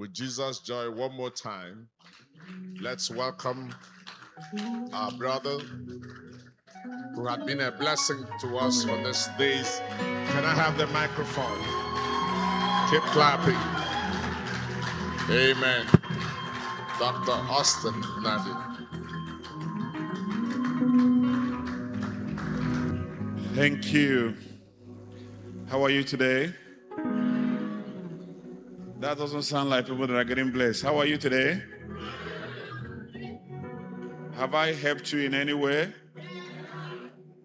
with Jesus' joy one more time. Let's welcome our brother who had been a blessing to us for these days. Can I have the microphone? Keep clapping. Amen. Dr. Austen Nnadi. Thank you. How are you today? That doesn't sound like people that are getting blessed. How are you today? Have I helped you in any way?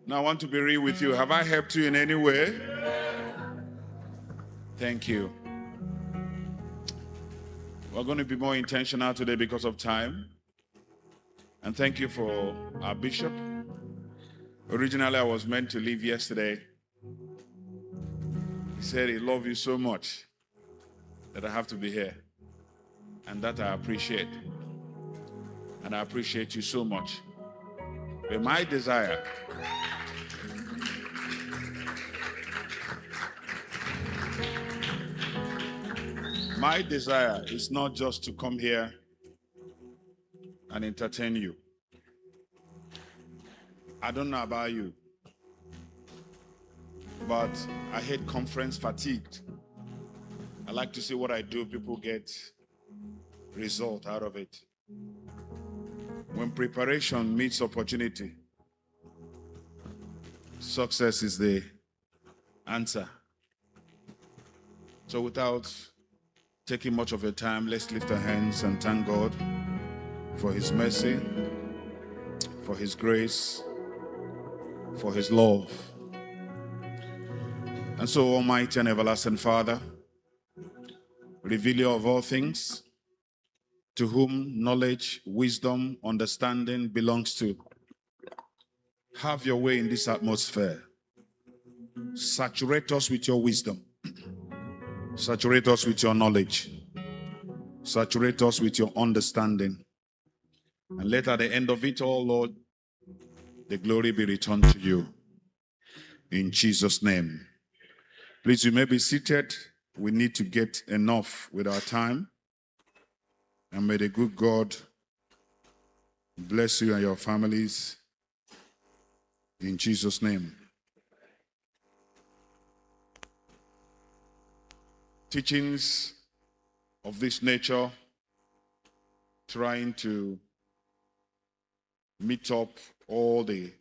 Now I want to be real with you. Have I helped you in any way? Thank you. We're going to be more intentional today because of time. And thank you for our bishop. Originally, I was meant to leave yesterday. He said he loved you so much that I have to be here. And that I appreciate. And I appreciate you so much. But my desire is not just to come here and entertain you. I don't know about you, but I hate conference fatigued. I like to see what I do, people get result out of it. When preparation meets opportunity, success is the answer. So without taking much of your time, let's lift our hands and thank God for His mercy, for His grace, for His love. And so, Almighty and everlasting Father, revealer of all things, to whom knowledge, wisdom, understanding belongs to, have your way in this atmosphere. Saturate us with your wisdom. Saturate us with your knowledge. Saturate us with your understanding. And let at the end of it all, Lord, the glory be returned to you. In Jesus' name. Please, you may be seated. We need to get enough with our time. And may the good God bless you and your families. In Jesus' name. Teachings of this nature, trying to meet up all the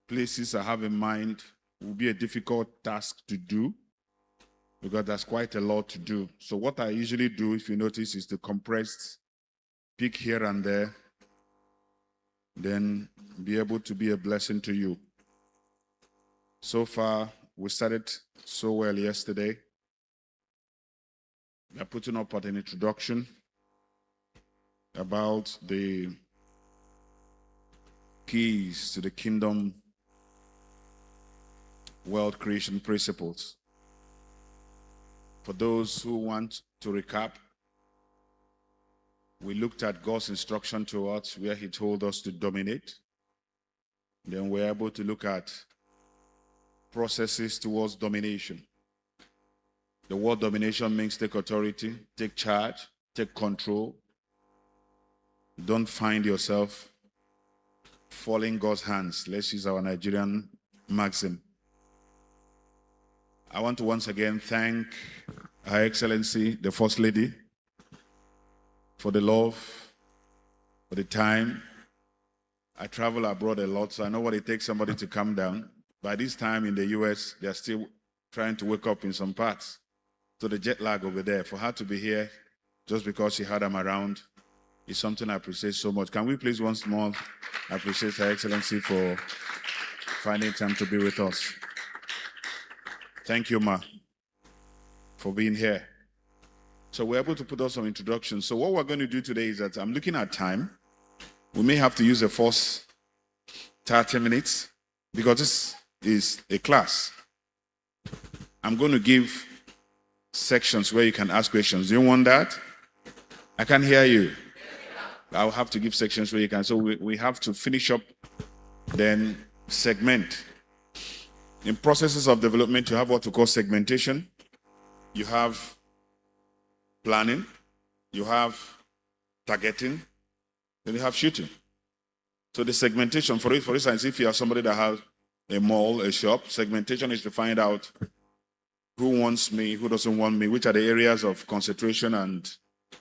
places I have in mind, will be a difficult task to do because there's quite a lot to do. So what I usually do, if you notice, is to compress, pick here and there, then be able to be a blessing to you. So far, we started so well yesterday. We're putting up an introduction about the keys to the kingdom world creation principles. For those who want to recap, we looked at God's instruction to us where He told us to dominate. Then we're able to look at processes towards domination. The word domination means take authority, take charge, take control. Don't find yourself falling God's hands. Let's use our Nigerian maxim. I want to once again thank Her Excellency, the First Lady, for the love, for the time. I travel abroad a lot, so I know what it takes somebody to calm down. By this time in the US, they're still trying to wake up in some parts. So the jet lag over there, for her to be here just because she had them around is something I appreciate so much. Can we please once more appreciate Her Excellency for finding time to be with us. Thank you, Ma, for being here. So we're able to put up some introductions. So what we're going to do today is that I'm looking at time. We may have to use the first 30 minutes because this is a class. I'm going to give sections where you can ask questions. Do you want that? I can't hear you. I'll have to give sections where you can. So we have to finish up, then segment. In processes of development, you have what we call segmentation. You have planning, you have targeting, then you have shooting. So the segmentation, for instance, if you are somebody that has a mall, a shop, segmentation is to find out who wants me, who doesn't want me, which are the areas of concentration, and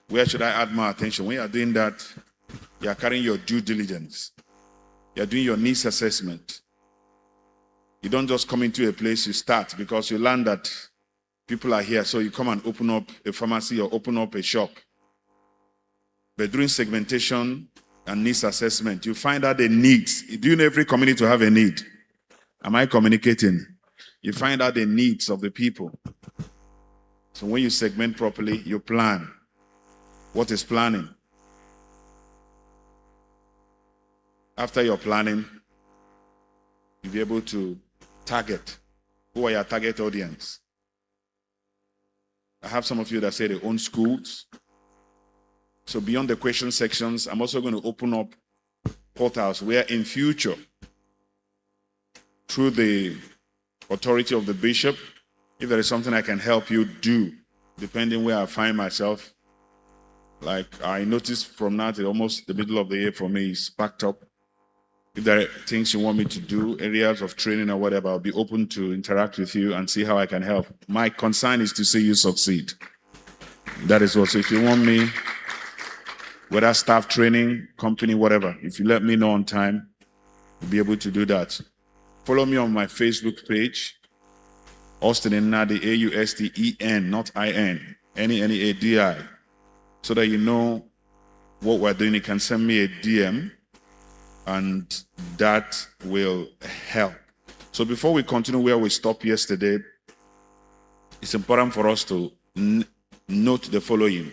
where should I add more attention. When you are doing that, you are carrying your due diligence. You are doing your needs assessment. You don't just come into a place, you start because you learn that people are here, so you come and open up a pharmacy or open up a shop. But during segmentation and needs assessment, you find out the needs. Do you know every community to have a need? Am I communicating? You find out the needs of the people. So when you segment properly, you plan. What is planning? After your planning, you'll be able to target. Who are your target audience? I have some of you that say they own schools. So beyond the question sections, I'm also going to open up portals where in future, through the authority of the bishop, if there is something I can help you do, depending where I find myself, like I noticed from now to almost the middle of the year for me is packed up. If there are things you want me to do, areas of training or whatever, I'll be open to interact with you and see how I can help. My concern is to see you succeed. That is what. So if you want me, whether staff training, company, whatever, if you let me know on time, you'll be able to do that. Follow me on my Facebook page, Austen Nnadi, Austen, not I-N, N-E-N-E-A-D-I, so that you know what we're doing. You can send me a DM, and that will help. So before we continue where we stopped yesterday, it's important for us to note the following.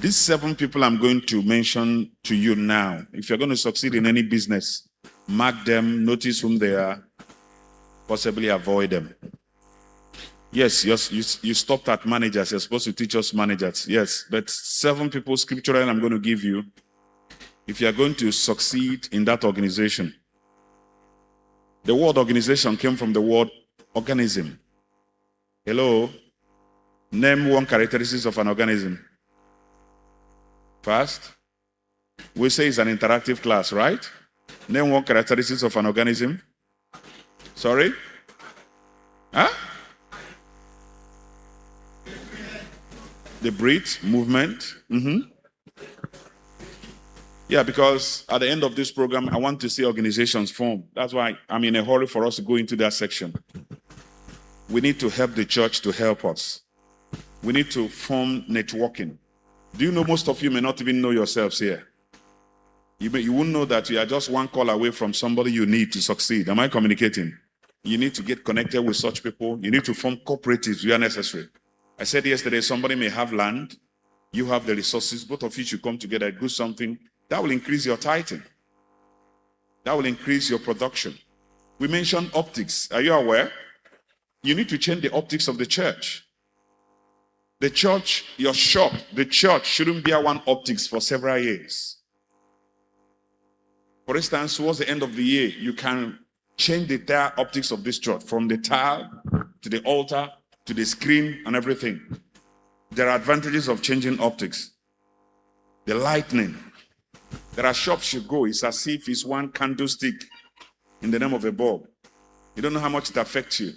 These 7 people I'm going to mention to you now, if you're going to succeed in any business, mark them, notice whom they are, possibly avoid them. Yes, you stopped at managers. You're supposed to teach us managers. Yes, but 7 people scripturally I'm going to give you. If you are going to succeed in that organization, the word organization came from the word organism. Hello? Name one characteristic of an organism. First, we say it's an interactive class, right? Name one characteristic of an organism. Sorry? Huh? The breath, movement. Yeah, because at the end of this program, I want to see organizations form. That's why I'm in a hurry for us to go into that section. We need to help the church to help us. We need to form networking. Do you know most of you may not even know yourselves here? You won't know that you are just one call away from somebody you need to succeed. Am I communicating? You need to get connected with such people. You need to form cooperatives where necessary. I said yesterday, somebody may have land. You have the resources. Both of you should come together, do something. That will increase your tithing. That will increase your production. We mentioned optics. Are you aware? You need to change the optics of the church. The church, your shop, the church shouldn't bear one optics for several years. For instance, towards the end of the year, you can change the entire optics of this church, from the tile to the altar to the screen and everything. There are advantages of changing optics. The lightning. There are shops you go, it's as if it's one candlestick in the name of a bulb. You don't know how much it affects you.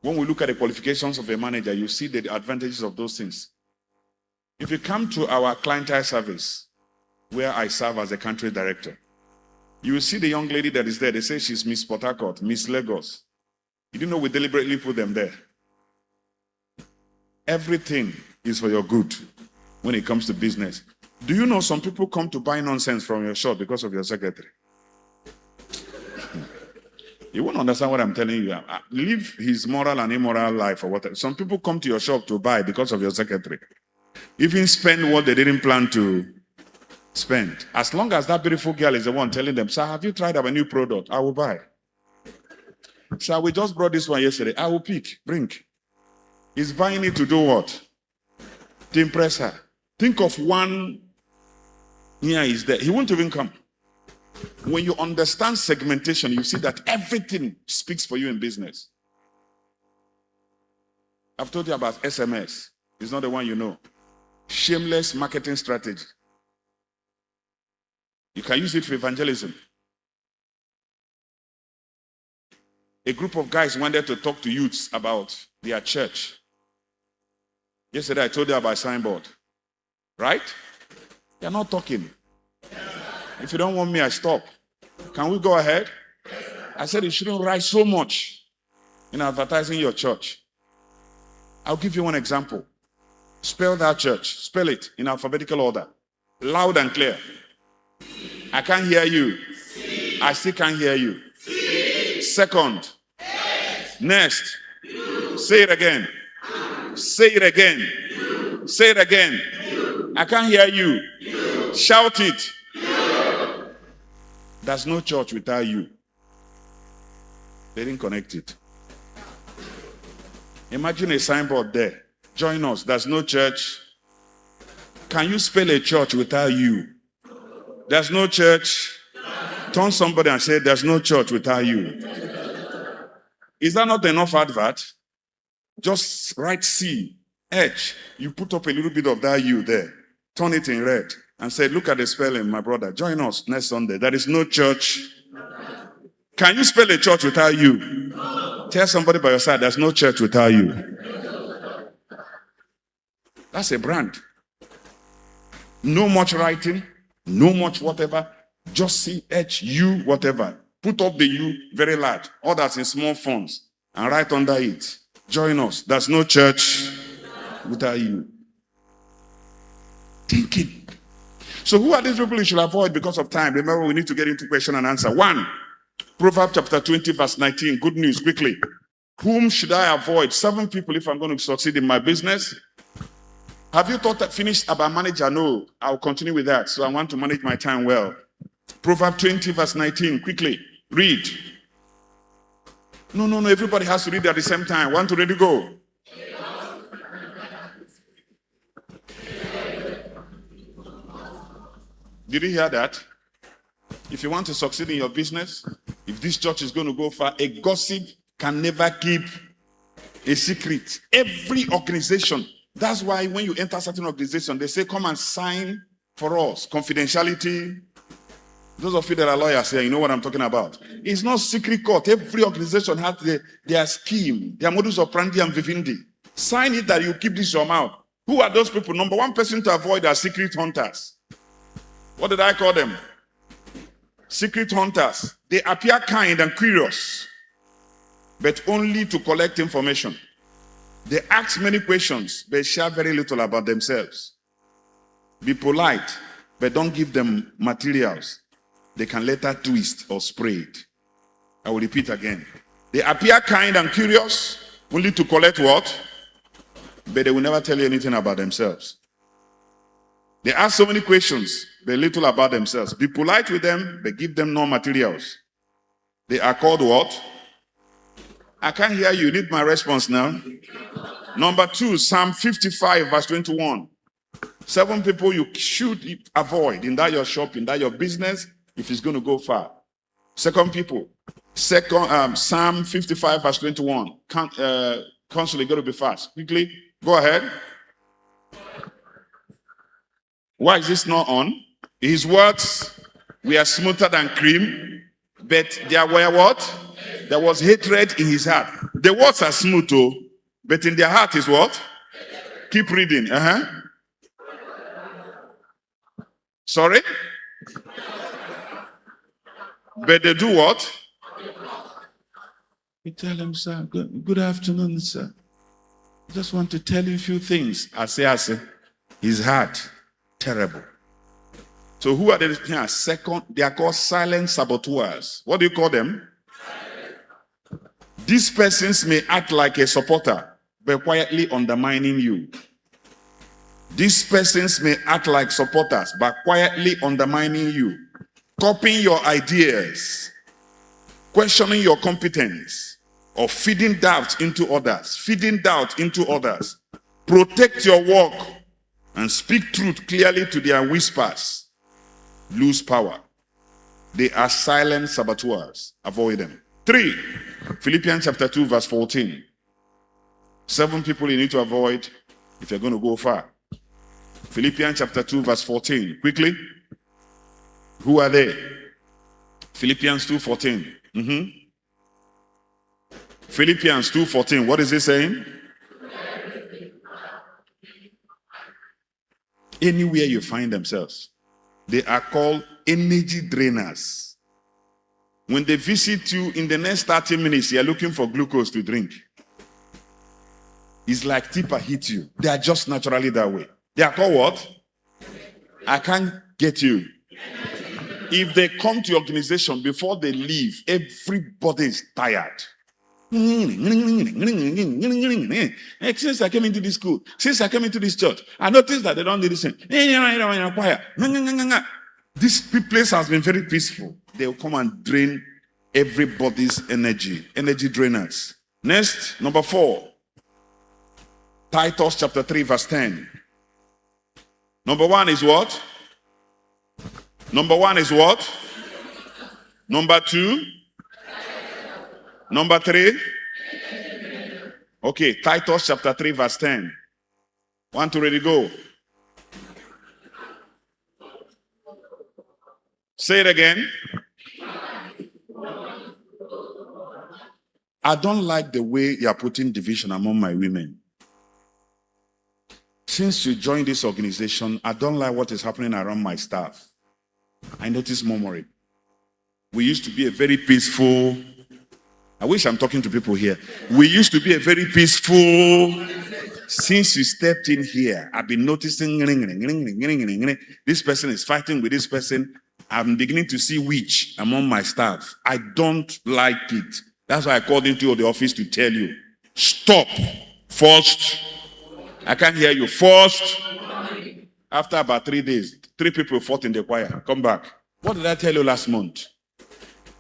When we look at the qualifications of a manager, you see the advantages of those things. If you come to our clientele service, where I serve as a country director, you will see the young lady that is there. They say she's Miss Port Harcourt, Miss Lagos. You didn't know we deliberately put them there. Everything is for your good when it comes to business. Do you know some people come to buy nonsense from your shop because of your secretary? You won't understand what I'm telling you. Live his moral and immoral life or whatever. Some people come to your shop to buy because of your secretary. Even spend what they didn't plan to spend. As long as that beautiful girl is the one telling them, sir, have you tried our new product? I will buy. Sir, we just brought this one yesterday. I will pick, bring. He's buying it to do what? To impress her. Think of one here is there. He won't even come. When you understand segmentation, you see that everything speaks for you in business. I've told you about SMS. It's not the one you know. Shameless marketing strategy. You can use it for evangelism. A group of guys wanted to talk to youths about their church. Yesterday I told you about signboard. Right? They're not talking. If you don't want me, I stop. Can we go ahead? I said you shouldn't write so much in advertising your church. I'll give you one example. Spell that church. Spell it in alphabetical order. Loud and clear. I can't hear you. I still can't hear you. Second. Next. Say it again. Say it again. Say it again. I can't hear you. Shout it. There's no church without you. They didn't connect it. Imagine a signboard there. Join us. There's no church. Can you spell a church without you? There's no church. Turn somebody and say, there's no church without you. Is that not enough advert? Just write C, H. You put up a little bit of that you there. Turn it in red and say, look at the spelling, my brother. Join us next Sunday. There is no church. Can you spell a church without you? Tell somebody by your side, there's no church without you. That's a brand. No much writing, no much whatever. Just C, H, U, whatever. Put up the U very large. Others in small fonts. And write under it. Join us. There's no church without you. Thinking. So who are these people you should avoid because of time? Remember, we need to get into question and answer. 1, Proverbs chapter 20, verse 19. Good news, quickly. Whom should I avoid? 7 people if I'm going to succeed in my business. Have you finished about manager? No, I'll continue with that. So I want to manage my time well. Proverbs 20, verse 19. Quickly, read. No. Everybody has to read at the same time. 1, 2, ready, go. Did you hear that? If you want to succeed in your business, if this church is going to go far, a gossip can never keep a secret. Every organization. That's why when you enter certain organization, they say, come and sign for us. Confidentiality. Those of you that are lawyers here, you know what I'm talking about. It's not secret court. Every organization has their scheme, their modus operandi and vivendi. Sign it that you keep this your mouth. Who are those people? Number 1 person to avoid are secret hunters. What did I call them? Secret hunters. They appear kind and curious, but only to collect information. They ask many questions, but share very little about themselves. Be polite, but don't give them materials they can later twist or spread. I will repeat again. They appear kind and curious, only to collect what? But they will never tell you anything about themselves. They ask so many questions, but little about themselves. Be polite with them, but give them no materials. They are called what? I can't hear you. You need my response now. Number 2, Psalm 55, verse 21. 7 people you should avoid in that your shop, in that your business, if it's going to go far. Psalm 55, verse 21. Constantly got to be fast. Quickly, go ahead. Why is this not on? His words were smoother than cream, but there were what? There was hatred in his heart. The words are smooth, but in their heart is what? Keep reading. Sorry? But they do what? You tell him, sir, good afternoon, sir. I just want to tell you a few things. I say, his heart, terrible. So who are they here? Second, they are called silent saboteurs. What do you call them? These persons may act like a supporter, but quietly undermining you. These persons may act like supporters, but quietly undermining you. Copying your ideas, questioning your competence, or feeding doubt into others. Protect your work and speak truth clearly to their whispers. Lose power. They are silent saboteurs. Avoid them. 3, Philippians chapter 2, verse 14. 7 people you need to avoid. if you're going to go far. Philippians chapter 2, verse 14. Quickly. Who are they? Philippians 2:14. Philippians 2:14. What is it saying? Anywhere you find themselves, they are called energy drainers. When they visit you in the next 30 minutes, you're looking for glucose to drink. It's like Tipper hit you. They are just naturally that way. They are called what? I can't get you. If they come to your organization, before they leave, everybody is tired. Since I came into this school, since I came into this church, I noticed that they don't do this thing. This place has been very peaceful. They will come and drain everybody's energy. Energy drainers. Next, number 4. Titus chapter 3, verse 10. Number 1 is what? Number 1 is what? Number 2? Number 3? Okay, Titus chapter 3, verse 10. 1, 2, ready, go. Say it again. I don't like the way you are putting division among my women. Since you joined this organization, I don't like what is happening around my staff. I notice murmuring. We used to be a very peaceful, I wish I'm talking to people here. We used to be a very peaceful, since you stepped in here, I've been noticing this person is fighting with this person. I'm beginning to see witch among my staff. I don't like it. That's why I called into the office to tell you, stop. First, I can't hear you. First, after about 3 days, 3 people fought in the choir. Come back. What did I tell you last month?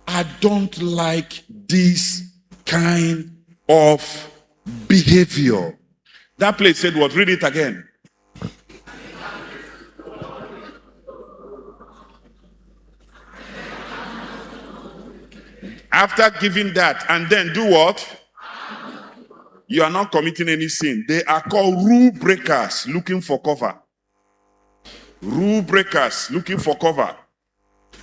I don't like this kind of behavior. That place said what? Read it again. After giving that, and then do what? You are not committing any sin. They are called rule breakers looking for cover. Rule breakers looking for cover.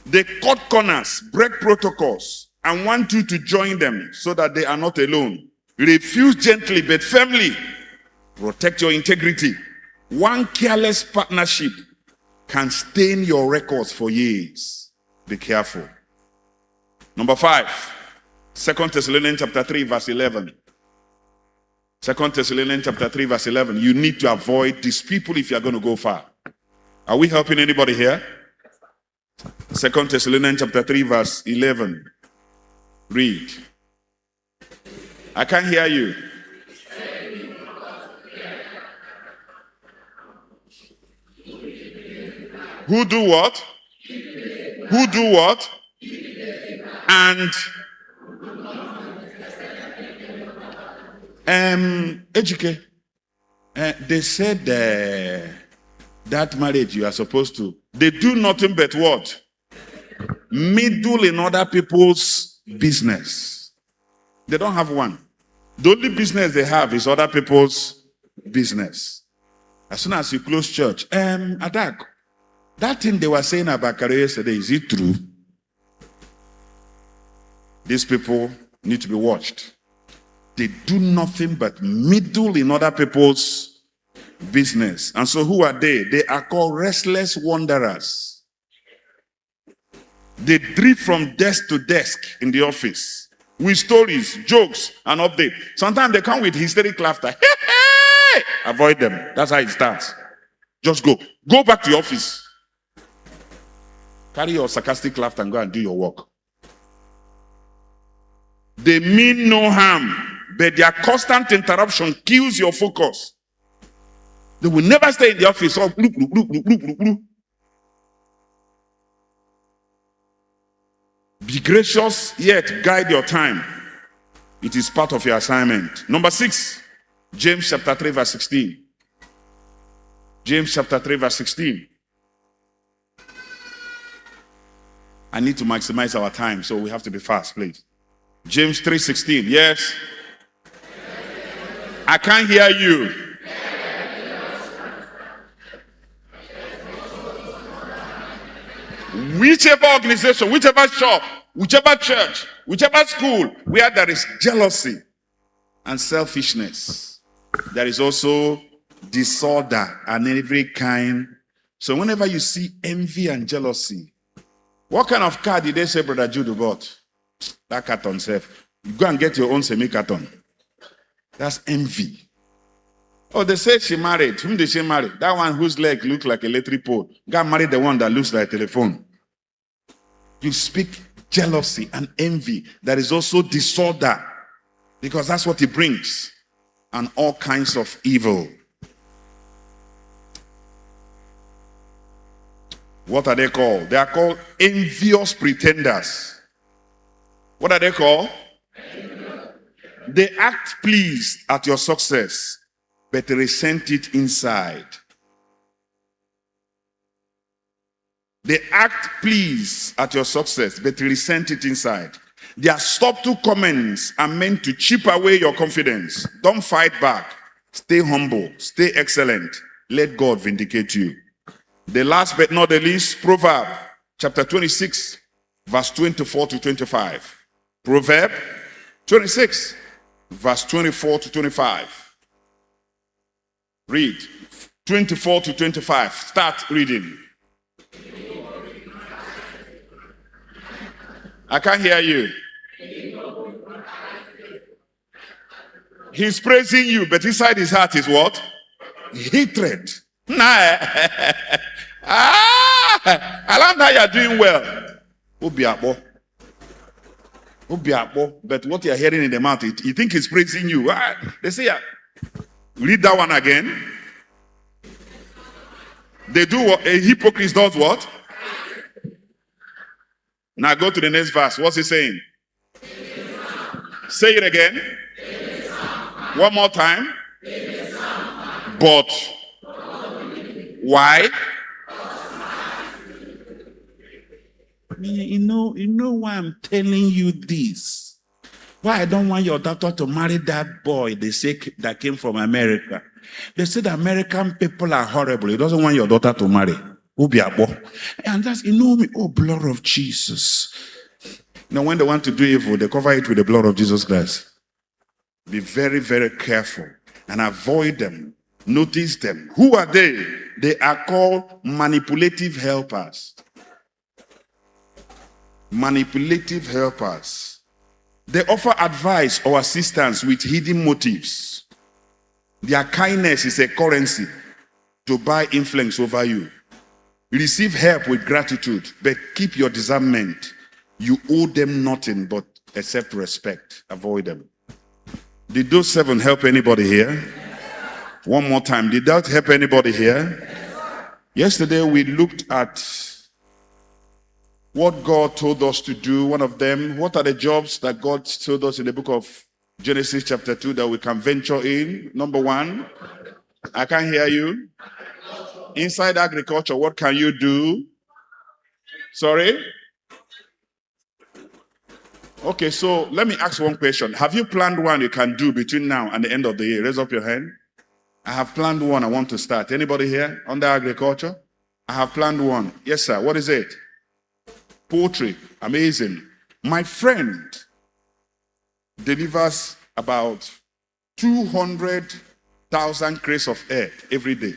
They cut corners, break protocols, and want you to join them so that they are not alone. Refuse gently but firmly. Protect your integrity. One careless partnership can stain your records for years. Be careful. Number 5, 2 Thessalonians chapter 3, verse 11. 2 Thessalonians chapter 3, verse 11. You need to avoid these people if you are going to go far. Are we helping anybody here? 2 Thessalonians chapter 3, verse 11. Read. I can't hear you. Who do what? Who do what? And educate. They said that marriage you are supposed to. They do nothing but what? Meddle in other people's business. They don't have one. The only business they have is other people's business. As soon as you close church, Adak, that thing they were saying about career yesterday, is it true? These people need to be watched. They do nothing but meddle in other people's business. And so who are they? They are called restless wanderers. They drift from desk to desk in the office with stories, jokes, and updates. Sometimes they come with hysterical laughter. Avoid them. That's how it starts. Just go. Go back to your office. Carry your sarcastic laughter and go and do your work. They mean no harm, but their constant interruption kills your focus. They will never stay in the office. Oh, bloop, bloop, bloop, bloop, bloop, bloop. Be gracious, yet guide your time. It is part of your assignment. Number 6, James chapter 3, verse 16. James chapter 3, verse 16. I need to maximize our time, so we have to be fast, please. James 3:16. Yes. I can't hear you. Whichever organization, whichever shop, whichever church, whichever school where there is jealousy and selfishness, there is also disorder and every kind. So whenever you see envy and jealousy, what kind of car did they say Brother Jude bought? That carton self. You go and get your own semi-carton. That's envy. Oh, they say she married. Whom did she marry? That one whose leg looks like an electric pole. God married the one that looks like a telephone. You speak jealousy and envy. There is also disorder, because that's what it brings, and all kinds of evil. What are they called? They are called envious pretenders. What are they called? They act pleased at your success, but they resent it inside. They act pleased at your success, but they resent it inside. Their subtle comments are meant to chip away your confidence. Don't fight back. Stay humble. Stay excellent. Let God vindicate you. The last but not the least, Proverb chapter 26, verse 24 to 25. Proverb 26, verse 24 to 25. Read 24 to 25. Start reading. I can't hear you. He's praising you, but inside his heart is what? Hatred. I love how you're doing well. But what you're hearing in the mouth, you think he's praising you. They say, read that one again. They do what? A hypocrite does what? Now go to the next verse. What's he saying? Say it again. One more time. But why? You know why I'm telling you this? Why I don't want your daughter to marry that boy they say that came from America. They say the American people are horrible. He doesn't want your daughter to marry. And that's, me, oh, blood of Jesus. Now, when they want to do evil, they cover it with the blood of Jesus Christ. Be very, very careful and avoid them. Notice them. Who are they? They are called manipulative helpers. Manipulative helpers. They offer advice or assistance with hidden motives. Their kindness is a currency to buy influence over you. Receive help with gratitude, but keep your discernment. You owe them nothing but except respect. Avoid them. Did those 7 help anybody here? One more time. Did that help anybody here? Yesterday we looked at what God told us to do. One of them, what are the jobs that God told us in the book of Genesis chapter 2 that we can venture in? Number 1, I can't hear you. Inside agriculture, what can you do? Sorry? Okay, so let me ask one question. Have you planned one you can do between now and the end of the year? Raise up your hand. I have planned one I want to start. Anybody here under agriculture? I have planned one. Yes, sir. What is it? Poultry. Amazing. My friend delivers about 200,000 crates of egg every day.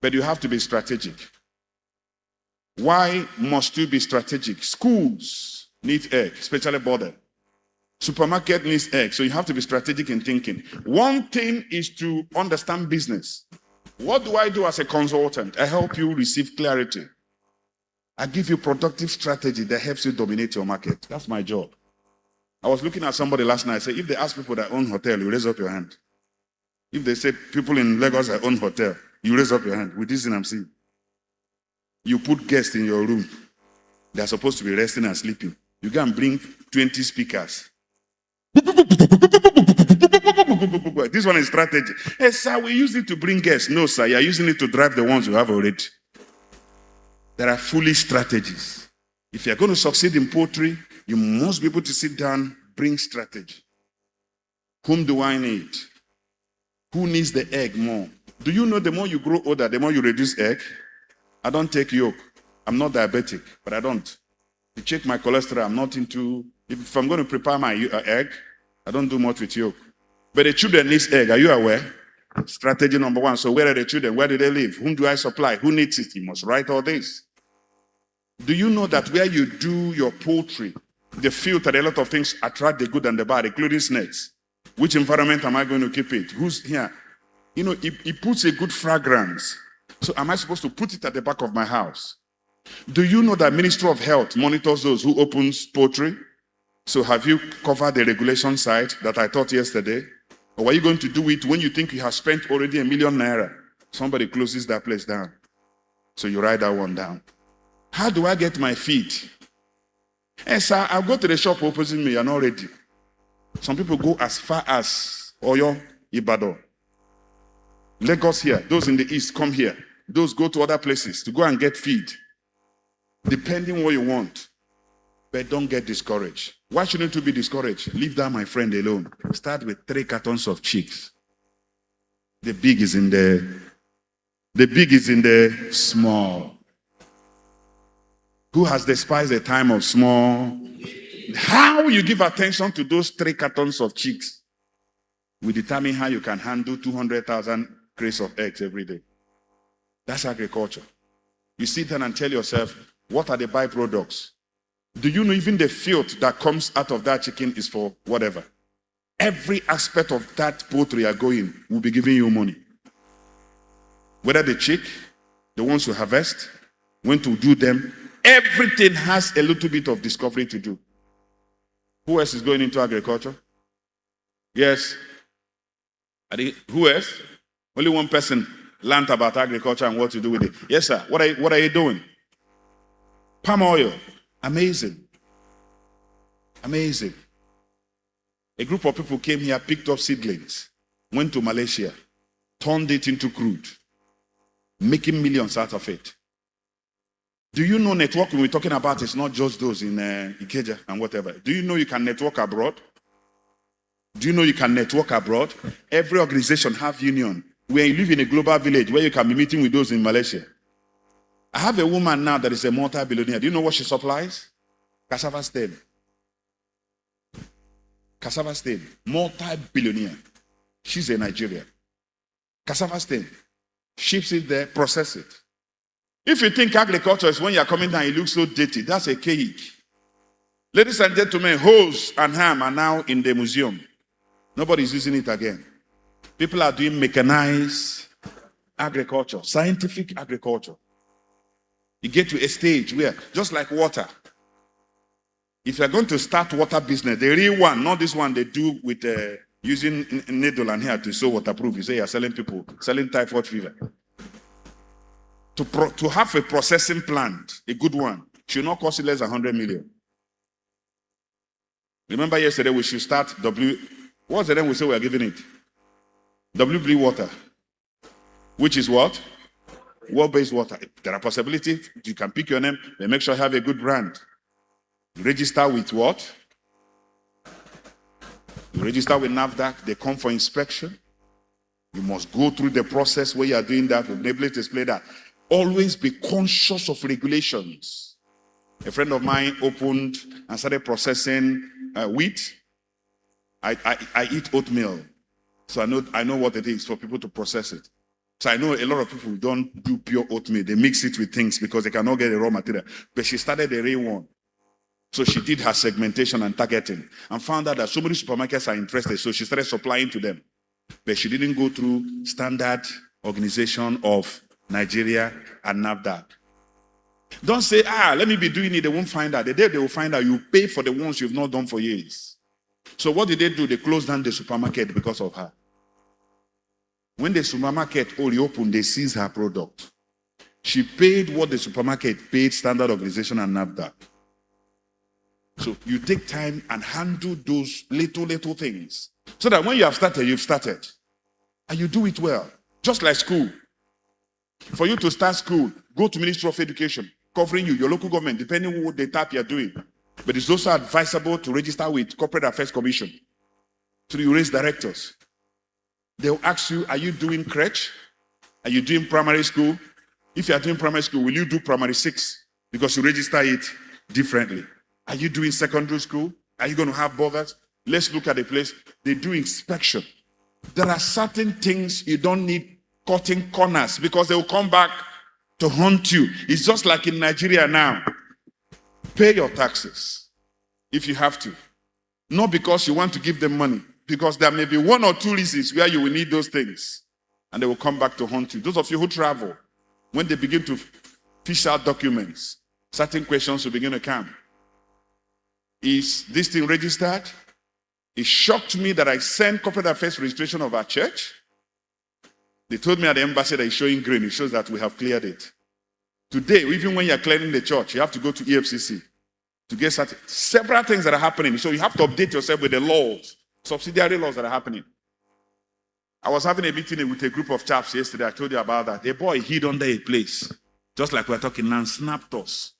But you have to be strategic. Why must you be strategic? Schools need egg, especially border. Supermarket needs egg, so you have to be strategic in thinking. One thing is to understand business. What do I do as a consultant? I help you receive clarity. I give you productive strategy that helps you dominate your market. That's my job. I was looking at somebody last night. I said, if they ask people that own hotel, you raise up your hand. If they say people in Lagos that own hotel, you raise up your hand. With this thing I'm seeing. You put guests in your room. They're supposed to be resting and sleeping. You can bring 20 speakers. This one is strategy. Hey, sir, we use it to bring guests. No, sir, you're using it to drive the ones you have already. There are foolish strategies. If you're going to succeed in poultry, you must be able to sit down, bring strategy. Whom do I need? Who needs the egg more? Do you know the more you grow older, the more you reduce egg? I don't take yolk. I'm not diabetic, but I don't. To check my cholesterol, I'm not into, if I'm going to prepare my egg, I don't do much with yolk. But the children need egg, are you aware? Strategy number one. So where are the children? Where do they live? Whom do I supply? Who needs it? You must write all this. Do you know that where you do your poultry, the filter, a lot of things attract the good and the bad, including snakes? Which environment am I going to keep it? Who's here? You know, it puts a good fragrance. So am I supposed to put it at the back of my house? Do you know that Ministry of Health monitors those who opens poultry? So have you covered the regulation side that I taught yesterday? Or are you going to do it when you think you have spent already ₦1 million? Somebody closes that place down. So you write that one down. How do I get my feed? Hey, sir, I'll go to the shop opposite me. You're not ready. Some people go as far as Oyo, Ibadan. Lagos here. Those in the east come here. Those go to other places to go and get feed. Depending what you want. But don't get discouraged. Why shouldn't you be discouraged? Leave that, my friend, alone. Start with 3 cartons of chicks. The big is in the small. Who has despised the time of small? How you give attention to those 3 cartons of chicks will determine how you can handle 200,000 crates of eggs every day. That's agriculture. You sit down and tell yourself, what are the byproducts? Do you know even the filth that comes out of that chicken is for whatever? Every aspect of that poultry are going will be giving you money. Whether the chick, the ones you harvest, when to do them, everything has a little bit of discovery to do. Who else is going into agriculture? Yes. Who else? Only one person learned about agriculture and what to do with it. Yes, sir. What are you doing? Palm oil. Amazing. Amazing. A group of people came here, picked up seedlings, went to Malaysia, turned it into crude, making millions out of it. Do you know networking we're talking about is not just those in Ikeja and whatever? Do you know you can network abroad? Do you know you can network abroad? Every organization have union where you live in a global village where you can be meeting with those in Malaysia. I have a woman now that is a multi-billionaire. Do you know what she supplies? Cassava stem. Cassava stem. Multi-billionaire. She's a Nigerian. Cassava stem. Ships it there, process it. If you think agriculture is when you're coming down, it looks so dirty, that's a cake. Ladies and gentlemen, hose and ham are now in the museum. Nobody's using it again. People are doing mechanized agriculture, scientific agriculture. You get to a stage where, just like water, if you're going to start water business, the real one, not this one they do with using needle and hair to sew waterproof. You say you're selling people, selling typhoid fever. To have a processing plant, a good one, should not cost you less than 100 million. Remember yesterday we should start what's the name we say we are giving it? WB water. Which is what? Wordbase water. There are possibilities. You can pick your name, but make sure you have a good brand. Register with what? You register with NAFDAC, they come for inspection. You must go through the process where you are doing that. We'll be able to explain that. Always be conscious of regulations. A friend of mine opened and started processing wheat. I eat oatmeal, so I know what it is for people to process it. So I know a lot of people don't do pure oatmeal. They mix it with things because they cannot get the raw material. But she started the real one. So she did her segmentation and targeting and found out that so many supermarkets are interested. So she started supplying to them. But she didn't go through standard organization of Nigeria and NAFDAC. Don't say, let me be doing it. They won't find out. The day they will find out, you pay for the ones you've not done for years. So what did they do? They closed down the supermarket because of her. When the supermarket reopened, they seized her product. She paid what the supermarket paid, standard organization and NAFDAC. So you take time and handle those little things. So that when you have started, you've started. And you do it well. Just like school. For you to start school, go to Ministry of Education, covering you, your local government, depending on what the type you're doing. But it's also advisable to register with Corporate Affairs Commission. So you raise directors. They'll ask you, are you doing crèche? Are you doing primary school? If you are doing primary school, will you do primary 6? because you register it differently. Are you doing secondary school? Are you going to have bothers? Let's look at the place. They do inspection. There are certain things you don't need cutting corners because they will come back to haunt you. It's just like in Nigeria now. Pay your taxes if you have to. Not because you want to give them money, because there may be one or two reasons where you will need those things and they will come back to haunt you. Those of you who travel, when they begin to fish out documents, certain questions will begin to come. Is this thing registered? It shocked me that I sent corporate affairs registration of our church. They told me at the embassy that it's showing green. It shows that we have cleared it. Today, even when you're clearing the church, you have to go to EFCC to get several things that are happening. So you have to update yourself with the laws, subsidiary laws that are happening. I was having a meeting with a group of chaps yesterday. I told you about that. A boy hid under a place, just like we're talking now, snapped us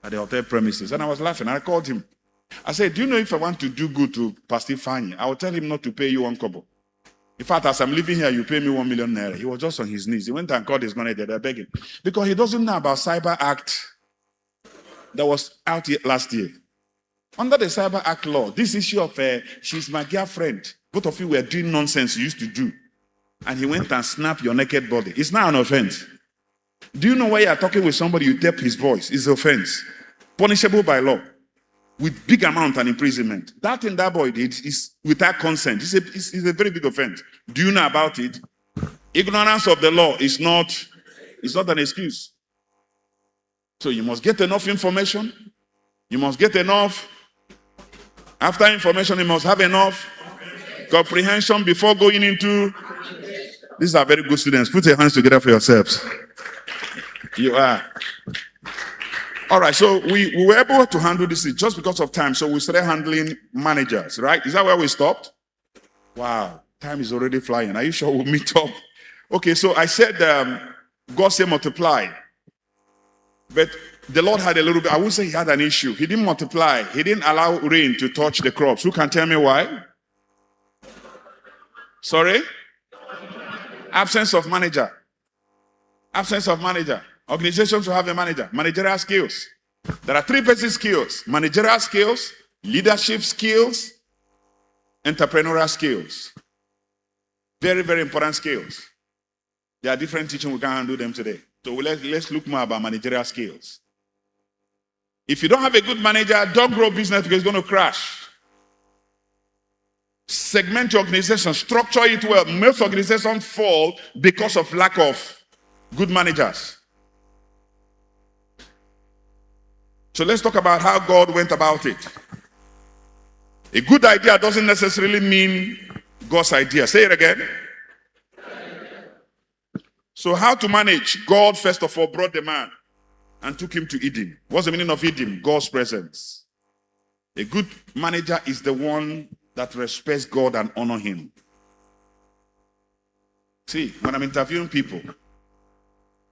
at the hotel premises. And I was laughing. I called him. I said, do you know if I want to do good to Pastor Fanny, I will tell him not to pay you 1 kobo. In fact, as I'm living here, you pay me 1 million naira. He was just on his knees. He went and called his manager. They're begging. Because he doesn't know about Cyber Act that was out last year. Under the Cyber Act law, this issue of she's my girlfriend, both of you were doing nonsense you used to do. And he went and snapped your naked body. It's not an offense. Do you know why you're talking with somebody, you tap his voice? It's an offense. Punishable by law. With big amount and imprisonment. That thing that boy did is without consent. It's a very big offense. Do you know about it? Ignorance of the law is not an excuse. So you must get enough information. You must get enough. After information, you must have enough comprehension before going into. These are very good students. Put your hands together for yourselves. You are. All right, so we were able to handle this just because of time. So we started handling managers, right? Is that where we stopped? Wow, time is already flying. Are you sure we'll meet up? Okay, so I said, God said multiply. But the Lord had a little bit, I would say he had an issue. He didn't multiply. He didn't allow rain to touch the crops. Who can tell me why? Sorry? Absence of manager. Absence of manager. Organizations will have a manager. Managerial skills. There are 3 basic skills. Managerial skills, leadership skills, entrepreneurial skills. Very, very important skills. There are different teaching. We can't handle them today. So let's look more about managerial skills. If you don't have a good manager, don't grow business because it's going to crash. Segment your organization. Structure it well. Most organizations fall because of lack of good managers. So let's talk about how God went about it. A good idea doesn't necessarily mean God's idea. Say it again. So how to manage? God first of all brought the man and took him to Eden. What's the meaning of Eden? God's presence. A good manager is the one that respects God and honors him. See, when I'm interviewing people,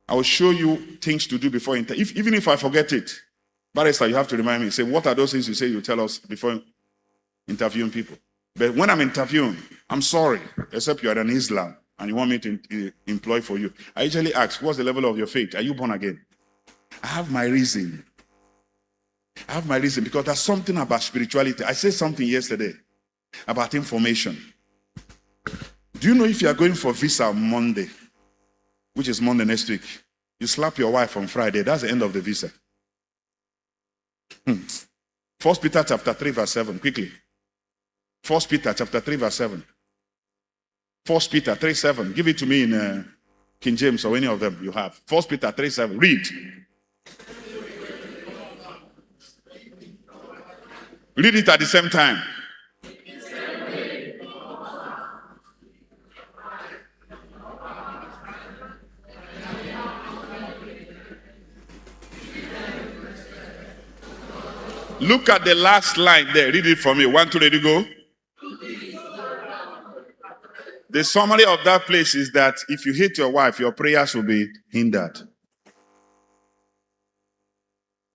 I will show you things to do before even if I forget it. Barrister, you have to remind me. Say, what are those things you say you tell us before interviewing people? But when I'm interviewing, I'm sorry, except you are an Islam and you want me to employ for you. I usually ask, what's the level of your faith? Are you born again? I have my reason. Because there's something about spirituality. I said something yesterday about information. Do you know if you are going for visa on Monday, which is Monday next week, you slap your wife on Friday, that's the end of the visa. 1 Peter chapter 3 verse 7, quickly. 1 Peter chapter 3 verse 7. 1 Peter 3 7. Give it to me in King James or any of them you have. 1 Peter 3 7. Read. Read it at the same time. Look at the last line there. Read it for me. 1, 2, ready, go. The summary of that place is that if you hate your wife, your prayers will be hindered.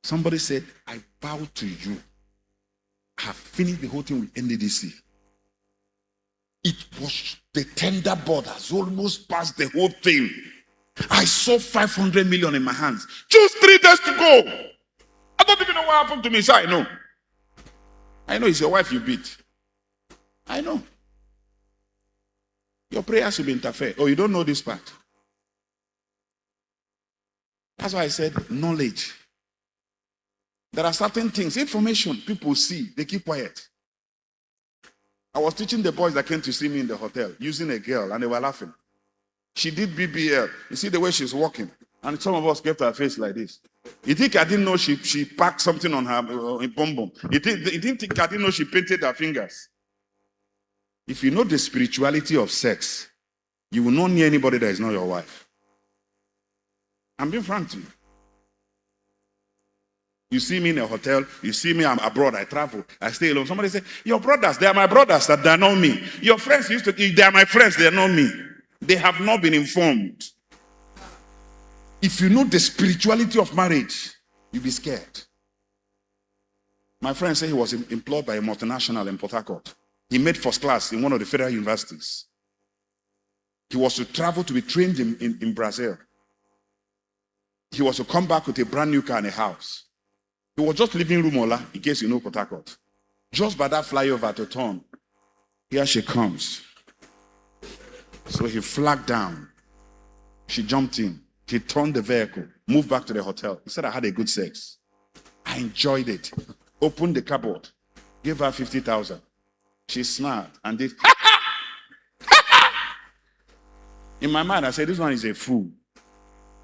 Somebody said, I bow to you. I have finished the whole thing with NDDC. It was the tender borders, almost past the whole thing. I saw 500 million in my hands. Just 3 days to go. I don't even know what happened to me. So I know it's your wife you beat. I know. Your prayers will be interfered. Oh, you don't know this part. That's why I said knowledge. There are certain things, information people see, they keep quiet. I was teaching the boys that came to see me in the hotel using a girl, and they were laughing. She did BBL. You see the way she's walking. And some of us kept her face like this. You think I didn't know she packed something on her bum bum? You didn't think I didn't know she painted her fingers? If you know the spirituality of sex, you will not near anybody that is not your wife. I'm being frank to you. You see me in a hotel, you see me, I'm abroad, I travel, I stay alone. Somebody say, your brothers, they are my brothers, that they are not me. Your friends they are my friends, they are not me. They have not been informed. If you know the spirituality of marriage, you'll be scared. My friend said he was employed by a multinational in Port Harcourt. He made first class in one of the federal universities. He was to travel to be trained in Brazil. He was to come back with a brand new car and a house. He was just leaving Rumola, in case you know Port Harcourt. Just by that flyover to turn. Here she comes. So he flagged down. She jumped in. He turned the vehicle, moved back to the hotel. He said, I had a good sex. I enjoyed it. Opened the cupboard. Gave her 50,000. She smiled and did. In my mind, I said, this one is a fool.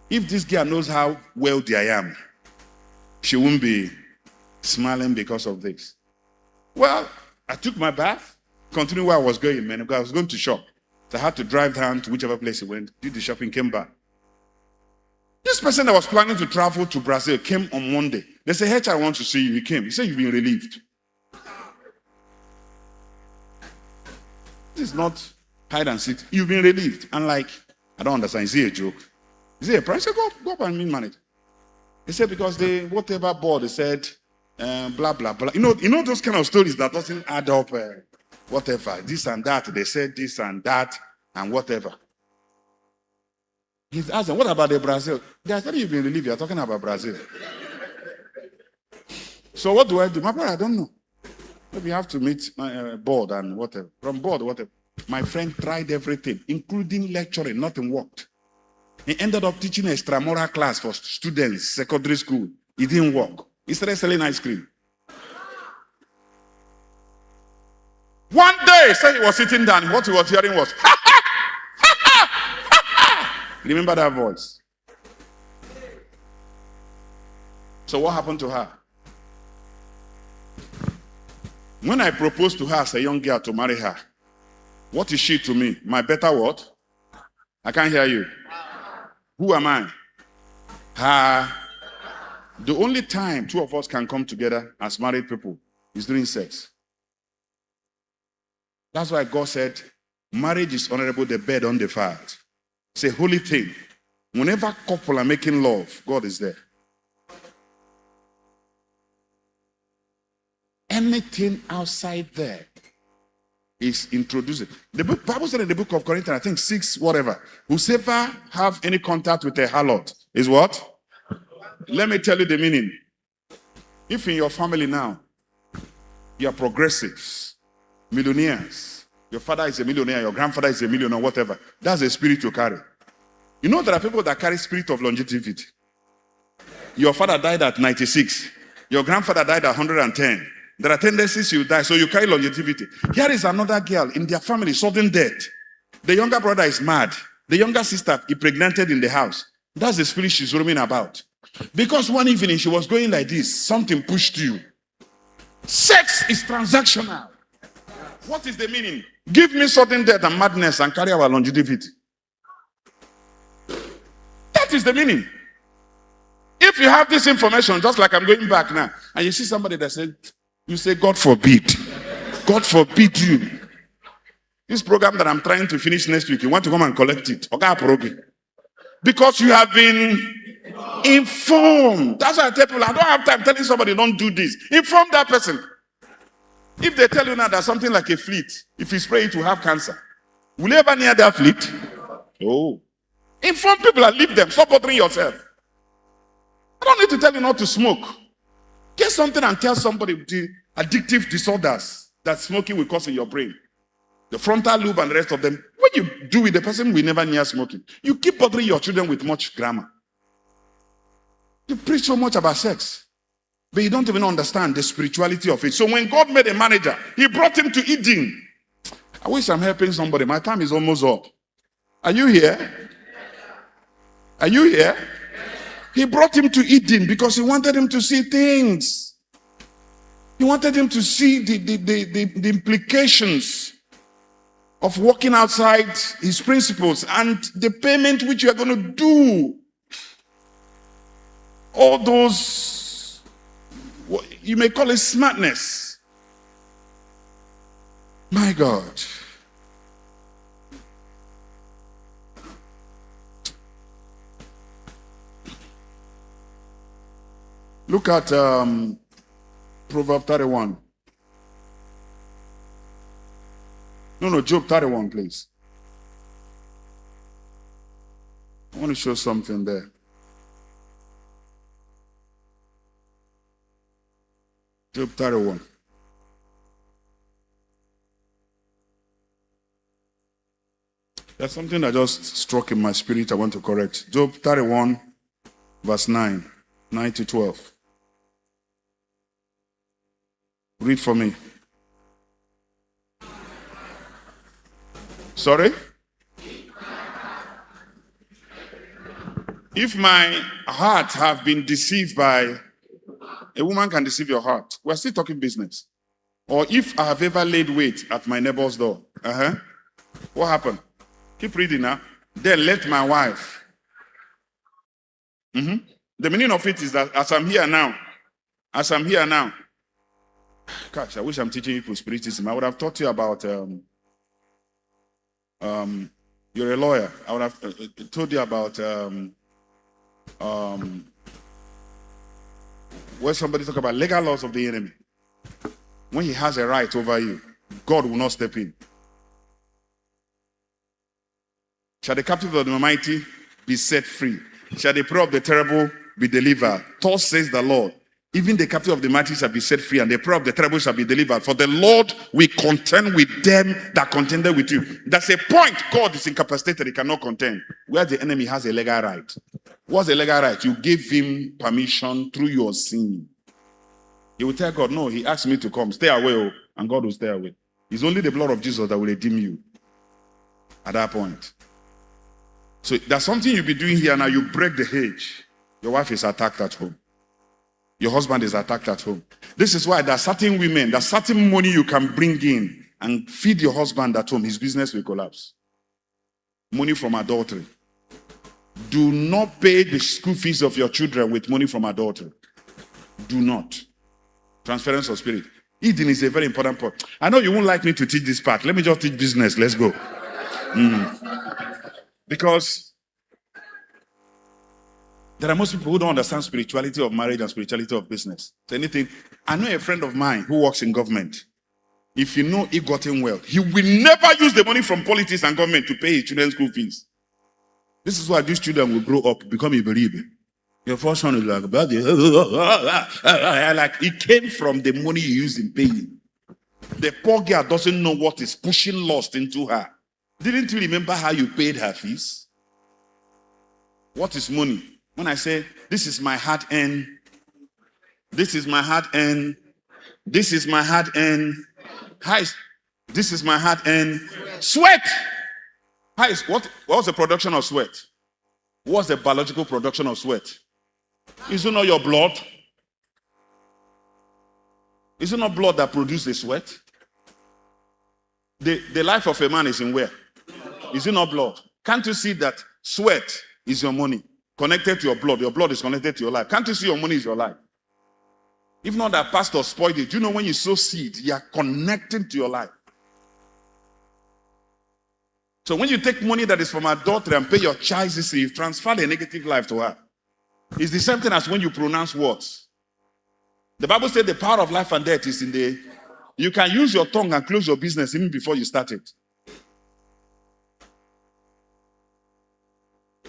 If this girl knows how wealthy I am, she won't be smiling because of this. Well, I took my bath, continued where I was going, man, because I was going to shop. So I had to drive down to whichever place he went, did the shopping, came back. This person that was planning to travel to Brazil came on Monday. They said, hey, I want to see you. He came. He said, you've been relieved. This is not hide and seek. You've been relieved. And like, I don't understand. Is it a joke? Is it a price? I said, go up and meet manager. He said, because they, whatever board, they said, blah, blah, blah. You know those kind of stories that doesn't add up, whatever. This and that. They said this and that and whatever. He's asking, what about the Brazil? They are telling you, you've been relieved. You're talking about Brazil. So what do I do? My brother, I don't know. Maybe I have to meet my board and whatever. From board, whatever. My friend tried everything, including lecturing. Nothing worked. He ended up teaching an extramural class for students, secondary school. It didn't work. He started selling ice cream. One day, he said he was sitting down. What he was hearing was, ha ha, ha ha, ha ha. Remember that voice? So what happened to her? When I proposed to her as a young girl to marry her, what is she to me? My better what? I can't hear you. Who am I? Her. The only time two of us can come together as married people is during sex. That's why God said, marriage is honorable, the bed undefiled. It's a holy thing. Whenever couple are making love, God is there. Anything outside there is introduced. The Bible said in the book of Corinthians, I think 6, whatever, whosoever have any contact with a harlot is what? Let me tell you the meaning. If in your family now, you are progressives, millionaires, your father is a millionaire, your grandfather is a millionaire, whatever, that's a spirit you carry. You know there are people that carry spirit of longevity. Your father died at 96. Your grandfather died at 110. There are tendencies you die, so you carry longevity. Here is another girl in their family, sudden death. The younger brother is mad. The younger sister impregnated in the house. That's the spirit she's roaming about. Because one evening she was going like this, something pushed you. Sex is transactional. What is the meaning? Give me sudden death and madness and carry our longevity. That is the meaning. If you have this information, just like I'm going back now, and you see somebody that said, you say, God forbid. God forbid you. This program that I'm trying to finish next week, you want to come and collect it. Okay, because you have been informed. That's why I tell people, I don't have time telling somebody don't do this. Inform that person. If they tell you now there's something like a fleet, if you spray it, will have cancer. Will you ever near that fleet? Oh. Inform people and leave them. Stop bothering yourself. I don't need to tell you not to smoke. Get something and tell somebody the addictive disorders that smoking will cause in your brain. The frontal lobe and the rest of them. When you do it, the person will never near smoking. You keep bothering your children with much grammar. You preach so much about sex, but you don't even understand the spirituality of it. So when God made a manager, he brought him to Eden. I wish I'm helping somebody. My time is almost up. Are you here? Are you here? He brought him to Eden because he wanted him to see things. He wanted him to see the implications of walking outside his principles and the payment which you are going to do. All those, you may call it smartness. My God. Look at Proverbs 31. No, Job 31, please. I want to show something there. Job 31. There's something that just struck in my spirit I want to correct. Job 31, verse 9 to 12. Read for me. Sorry? If my heart have been deceived by a woman, can deceive your heart. We're still talking business. Or if I have ever laid wait at my neighbor's door. What happened? Keep reading now. Then let my wife. The meaning of it is that as I'm here now. Gosh, I wish I'm teaching you spiritism. I would have taught you about you're a lawyer. I would have told you about where somebody talk about legal laws of the enemy. When he has a right over you, God will not step in. Shall the captive of the mighty be set free? Shall the prey of the terrible be delivered? Thus says the Lord. Even the captive of the mighty shall be set free, and the prey of the terrible shall be delivered. For the Lord will contend with them that contended with you. That's a point. God is incapacitated. He cannot contend. Where the enemy has a legal right. What's the legal right? You gave him permission through your sin. He will tell God, no, he asked me to come. Stay away, and God will stay away. It's only the blood of Jesus that will redeem you at that point. So there's something you'll be doing here now. You break the hedge. Your wife is attacked at home. Your husband is attacked at home. This is why there are certain women, there's certain money you can bring in and feed your husband at home. His business will collapse. Money from adultery. Do not pay the school fees of your children with money from adultery. Do not. Transference of spirit. Eden is a very important part. I know you won't like me to teach this part. Let me just teach business. Let's go. Because there are most people who don't understand spirituality of marriage and spirituality of business. So anything. I know a friend of mine who works in government. If you know he got in well, he will never use the money from politics and government to pay his children's school fees. This is why these children will grow up, become a believer. Your first son is like, like it came from the money you used in paying. The poor girl doesn't know what is pushing lust into her. Didn't you remember how you paid her fees? What is money? When I say, this is my hard earned, this is my hard earned, this is my hard earned, this is my hard earned sweat. What was the production of sweat? What's the biological production of sweat? Is it not your blood? Is it not blood that produces the sweat? The life of a man is in where? Is it not blood? Can't you see that sweat is your money? Connected to your blood. Your blood is connected to your life. Can't you see your money is your life? If not that pastor spoiled it, you know when you sow seed, you are connecting to your life. So when you take money that is from adultery and pay your child, you transfer the negative life to her. It's the same thing as when you pronounce words. The Bible said the power of life and death is in the... You can use your tongue and close your business even before you start it.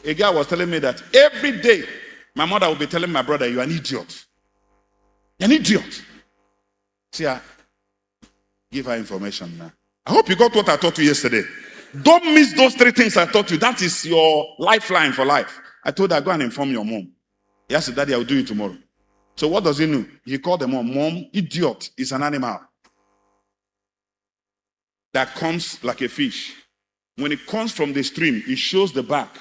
A guy was telling me that every day my mother would be telling my brother, "You are an idiot. You're an idiot." See, I give her information now. I hope you got what I taught you yesterday. Don't miss those 3 things I taught you. That is your lifeline for life. I told her, go and inform your mom. He said, "Daddy, I will do it tomorrow." So what does he know? He called the mom. Mom, idiot is an animal that comes like a fish. When it comes from the stream, it shows the back.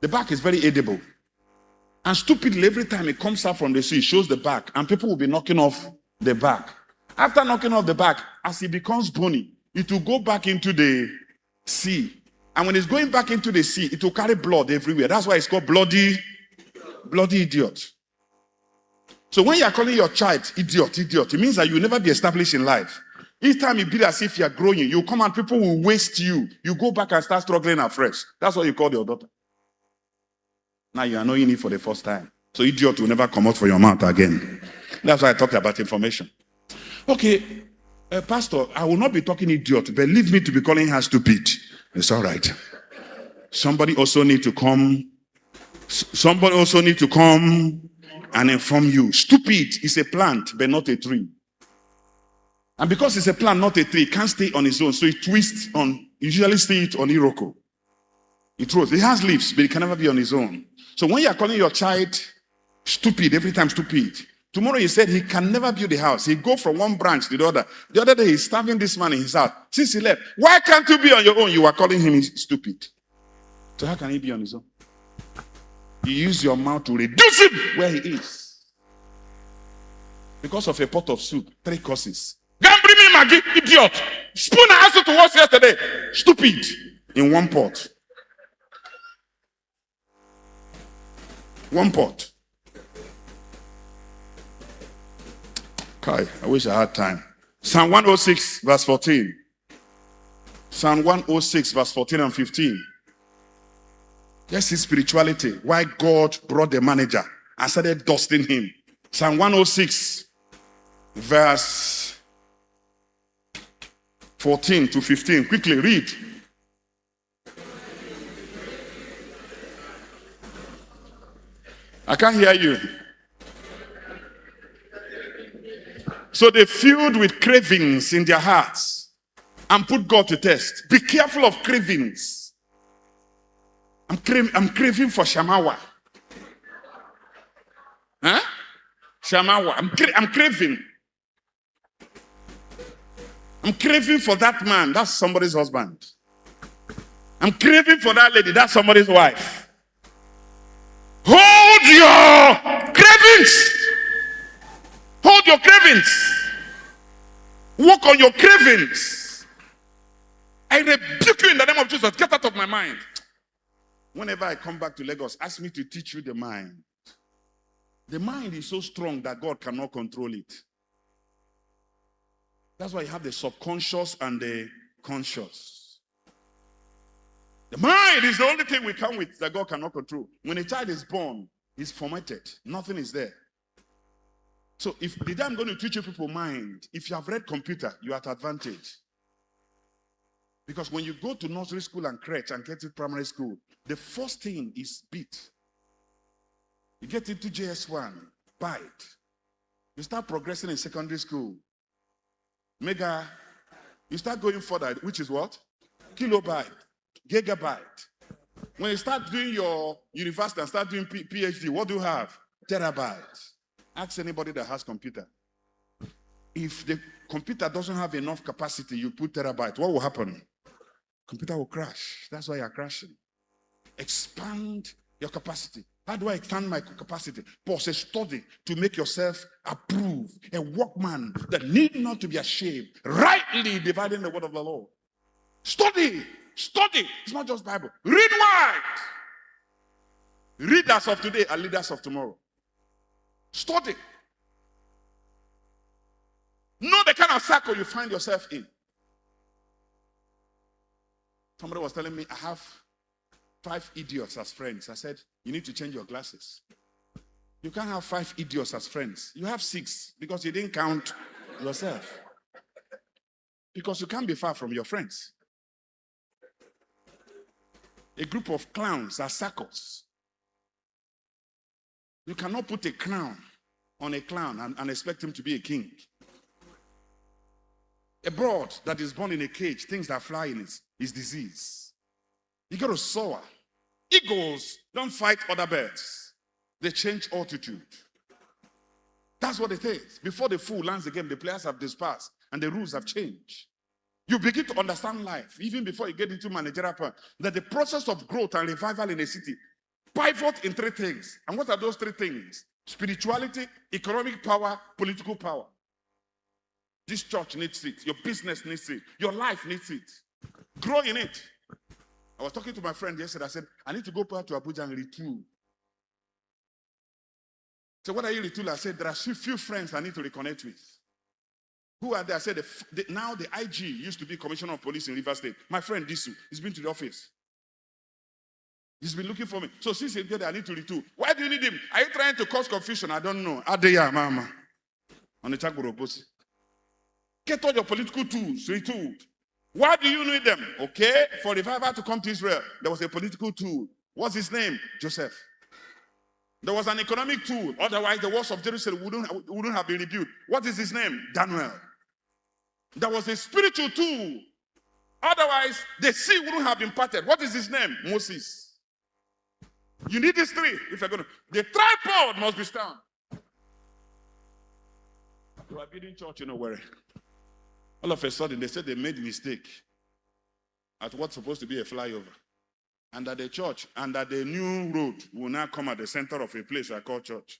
The back is very edible. And stupidly, every time it comes out from the sea, it shows the back. And people will be knocking off the back. After knocking off the back, as it becomes bony, it will go back into the sea. And when it's going back into the sea, it will carry blood everywhere. That's why it's called bloody idiot. So when you are calling your child idiot, it means that you will never be established in life. Each time you be as if you are growing, you come and people will waste you. You go back and start struggling afresh. That's what you call your daughter. Now you are knowing it for the first time. So idiot will never come out from your mouth again. That's why I talked about information. Okay, Pastor, I will not be talking idiot, but leave me to be calling her stupid. It's all right. Somebody also need to come and inform you. Stupid is a plant, but not a tree. And because it's a plant, not a tree, it can't stay on its own. So it twists on, you usually see it on Iroko. It throws. It has leaves, but it can never be on its own. So when you are calling your child stupid, every time stupid, tomorrow he said he can never build a house. He go from one branch to the other. The other day he's starving this man in his house. Since he left, why can't you be on your own? You are calling him stupid. So how can he be on his own? You use your mouth to reduce him where he is. Because of a pot of soup, 3 courses. Go and bring me Maggie, idiot. Spoon I asked you to wash yesterday. Stupid. In one pot. One pot. Kai, I wish I had time. Psalm 106, verse 14. Psalm 106, verse 14 and 15. Yes, his spirituality. Why God brought the manager and started dusting him. Psalm 106, verse 14 to 15. Quickly read. I can't hear you. So they filled with cravings in their hearts and put God to test. Be careful of cravings. I'm craving for shamawa. Huh? Shamawa. I'm craving. I'm craving for that man. That's somebody's husband. I'm craving for that lady. That's somebody's wife. Hold your cravings. Hold your cravings. Work on your cravings. I rebuke you in the name of Jesus. Get out of my mind. Whenever I come back to Lagos, ask me to teach you the mind. The mind is so strong that God cannot control it. That's why you have the subconscious and the conscious. The mind is the only thing we come with that God cannot control. When a child is born, he's formatted. Nothing is there. So if the day I'm going to teach you people mind, if you have read computer, you're at advantage. Because when you go to nursery school and crèche and get to primary school, the first thing is bit. You get into JS1, byte. You start progressing in secondary school. Mega. You start going further, which is what? Kilobyte, gigabyte. When you start doing your university and start doing PhD, what do you have? Terabyte. Ask anybody that has computer. If the computer doesn't have enough capacity, you put terabyte, what will happen? Computer will crash. That's why you're crashing. Expand your capacity. How do I expand my capacity? Pause a study to make yourself approved. A workman that need not to be ashamed. Rightly dividing the word of the Lord. Study. Study. It's not just Bible. Read wide. Readers of today are leaders of tomorrow. Study. Know the kind of circle you find yourself in. Somebody was telling me, I have 5 idiots as friends. I said, you need to change your glasses. You can't have 5 idiots as friends. You have 6 because you didn't count yourself. Because you can't be far from your friends. A group of clowns are circus. You cannot put a crown on a clown and expect him to be a king. A bird that is born in a cage, things that fly in it, is disease. You got to soar. Eagles don't fight other birds. They change altitude. That's what it is. Before the fool lands the game, the players have dispersed and the rules have changed. You begin to understand life, even before you get into managerial point, that the process of growth and revival in a city pivot in three things. And what are those three things? Spirituality, economic power, political power. This church needs it. Your business needs it. Your life needs it. Grow in it. I was talking to my friend yesterday. I said, I need to go back to Abuja and retool. So what are you retool? I said, there are few friends I need to reconnect with. Who are there? I said, now the IG used to be Commissioner of Police in Rivers State. My friend Disu, he's been to the office. He's been looking for me. So since he's there, I need to retool. Why do you need him? Are you trying to cause confusion? I don't know. Adeya, mama. On the Chagorobosi. Get all your political tools retooled. Why do you need them? Okay, for revival to come to Israel, there was a political tool. What's his name? Joseph. There was an economic tool. Otherwise, the walls of Jerusalem wouldn't have been rebuilt. What is his name? Daniel. There was a spiritual tool. Otherwise, the sea wouldn't have been parted. What is his name? Moses. You need these three if you're going to. The tripod must be strong. You are building church, you know where. All of a sudden, they said they made a mistake at what's supposed to be a flyover. And that the church, and that the new road will now come at the center of a place I call church.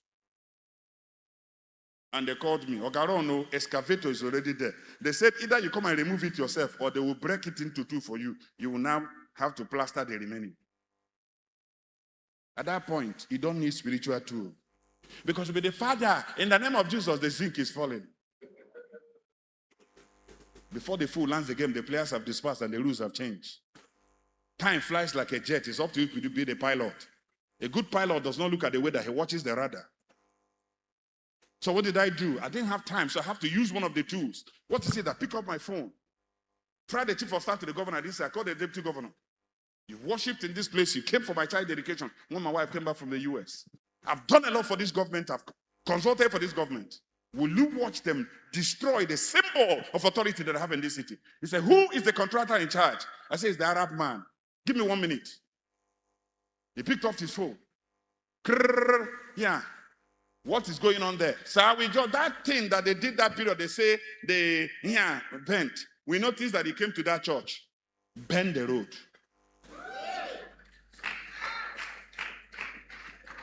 And they called me. Ogarono, excavator is already there. They said either you come and remove it yourself or they will break it into two for you. You will now have to plaster the remaining. At that point, you don't need spiritual tool. Because with the Father, in the name of Jesus, the zinc is falling. Before the fool lands the game, the players have dispersed and the rules have changed. Time flies like a jet. It's up to you to be the pilot. A good pilot does not look at the weather. He watches the radar. So what did I do? I didn't have time, so I have to use one of the tools. What is it? I pick up my phone. Try the chief of staff to the governor. This I called the deputy governor. You worshipped in this place. You came for my child dedication when my wife came back from the US. I've done a lot for this government. I've consulted for this government. Will you watch them destroy the symbol of authority that I have in this city? He said, who is the contractor in charge? I said, it's the Arab man. Give me 1 minute. He picked up his phone. Yeah. What is going on there? So we just, that thing that they did that period, they say they bent. We noticed that he came to that church. Bend the road.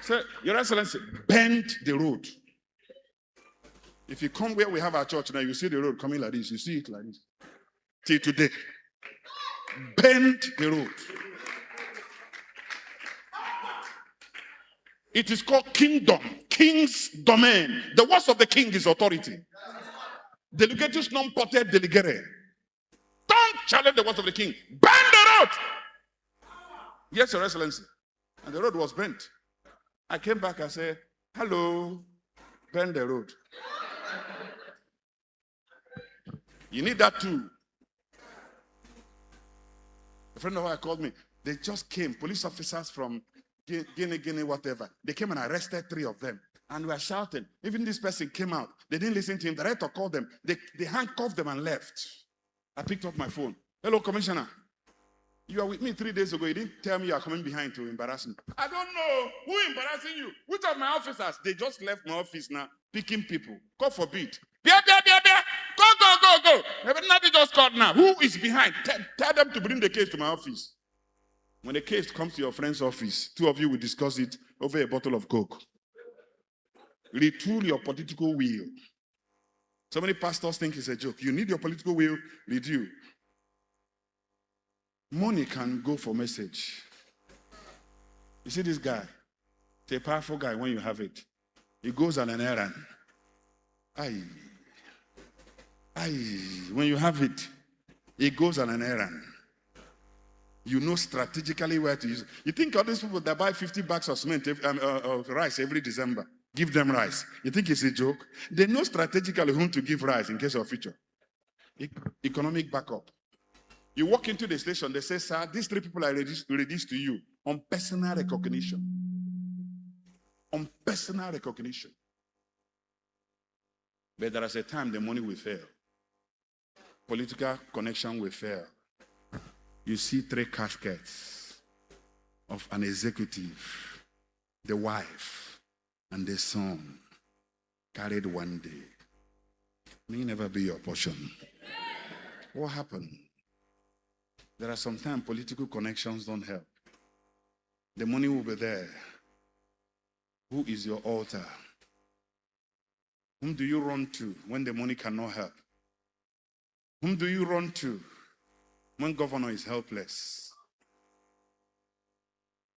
So, Your Excellency, bend the road. If you come where we have our church now, you see the road coming like this. You see it like this. Till today. Bend the road. It is called kingdom. King's domain. The words of the king is authority. Delegatus non poter delegere. Don't challenge the words of the king. Bend the road. Yes, Your Excellency. And the road was bent. I came back and said, hello, bend the road. You need that too. A friend of mine called me. They just came, police officers from Guinea, whatever. They came and arrested 3 of them. And we were shouting. Even this person came out. They didn't listen to him. The director called them. They handcuffed them and left. I picked up my phone. Hello, Commissioner. You are with me 3 days ago. You didn't tell me you are coming behind to embarrass me. I don't know. Who embarrassing you? Which of my officers? They just left my office now, picking people. God forbid. Go. Nnadi just called now. Who is behind? Tell them to bring the case to my office. When the case comes to your friend's office, 2 of you will discuss it over a bottle of Coke. Retool your political will. So many pastors think it's a joke. You need your political will, retool. Money can go for message. You see this guy? It's a powerful guy when you have it. He goes on an errand. When you have it, he goes on an errand. You know strategically where to use it. You think all these people that buy 50 bags of cement, rice every December, give them rice. You think it's a joke? They know strategically whom to give rice in case of future. Economic backup. You walk into the station, they say, sir, these 3 people are reduced to you on personal recognition. On personal recognition. But there is a time the money will fail. Political connection will fail. You see 3 caskets of an executive, the wife, and the son carried one day. May never be your portion. What happened? There are sometimes political connections don't help. The money will be there. Who is your altar? Whom do you run to when the money cannot help? Whom do you run to when governor is helpless?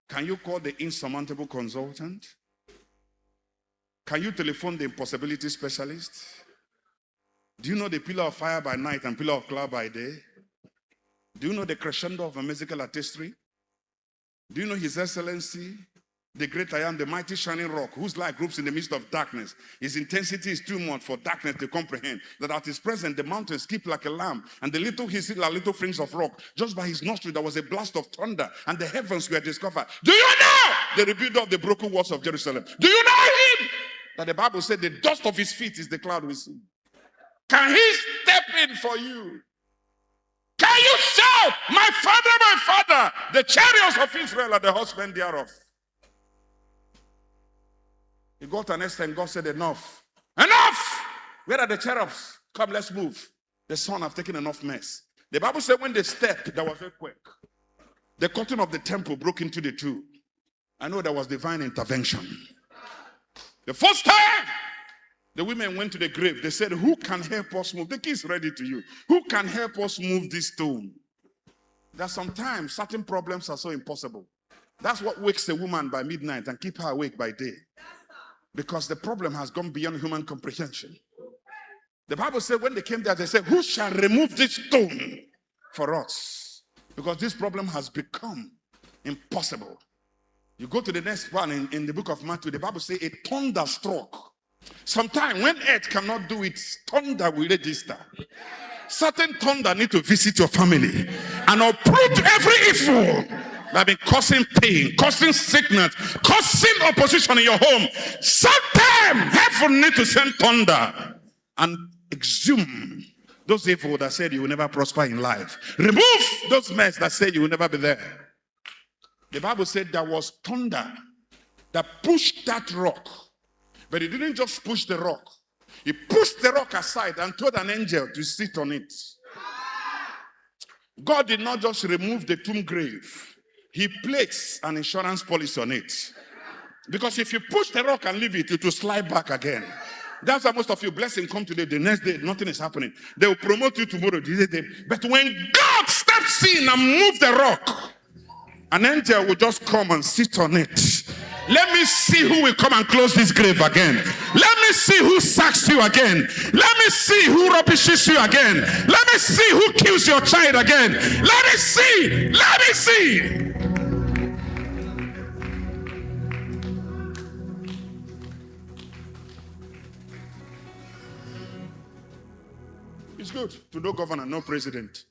Can you call the insurmountable consultant? Can you telephone the impossibility specialist? Do you know the pillar of fire by night and pillar of cloud by day? Do you know the crescendo of a musical artistry? Do you know His Excellency, the great I am, the mighty shining rock, whose light groups in the midst of darkness? His intensity is too much for darkness to comprehend. That at His presence, the mountains skip like a lamb, and the little hills like little frings of rock. Just by His nostril, there was a blast of thunder, and the heavens were discovered. Do you know the rebuilder of the broken walls of Jerusalem? Do you know Him? That the Bible said the dust of His feet is the cloud we see. Can He step in for you? Can you shout, my Father, the chariots of Israel are the horsemen thereof? He got to an extent, God said, enough. Enough! Where are the cherubs? Come, let's move. The son have taken enough mess. The Bible said when they stepped, there was an earthquake. The curtain of the temple broke into the two. I know there was divine intervention. The first time, the women went to the grave. They said, who can help us move? The key is ready to you. Who can help us move this stone? That sometimes certain problems are so impossible. That's what wakes a woman by midnight and keep her awake by day. Because the problem has gone beyond human comprehension. The Bible said when they came there, they said, who shall remove this stone for us? Because this problem has become impossible. You go to the next one in the book of Matthew, the Bible says a thunder struck. Sometimes when earth cannot do it, thunder will register. Certain thunder need to visit your family and uproot every evil that been causing pain, causing sickness, causing opposition in your home. Sometimes heaven need to send thunder and exhume those evil that said you will never prosper in life. Remove those mess that said you will never be there. The Bible said there was thunder that pushed that rock. But he didn't just push the rock. He pushed the rock aside and told an angel to sit on it. God did not just remove the tomb grave. He placed an insurance policy on it. Because if you push the rock and leave it, it will slide back again. That's why most of you blessing come today. The next day, nothing is happening. They will promote you tomorrow. But when God steps in and moves the rock, an angel will just come and sit on it. Let me see who will come and close this grave again. Let me see who sacks you again. Let me see who rubbishes you again. Let me see who kills your child again. Let me see. Let me see. It's good to know governor, no president.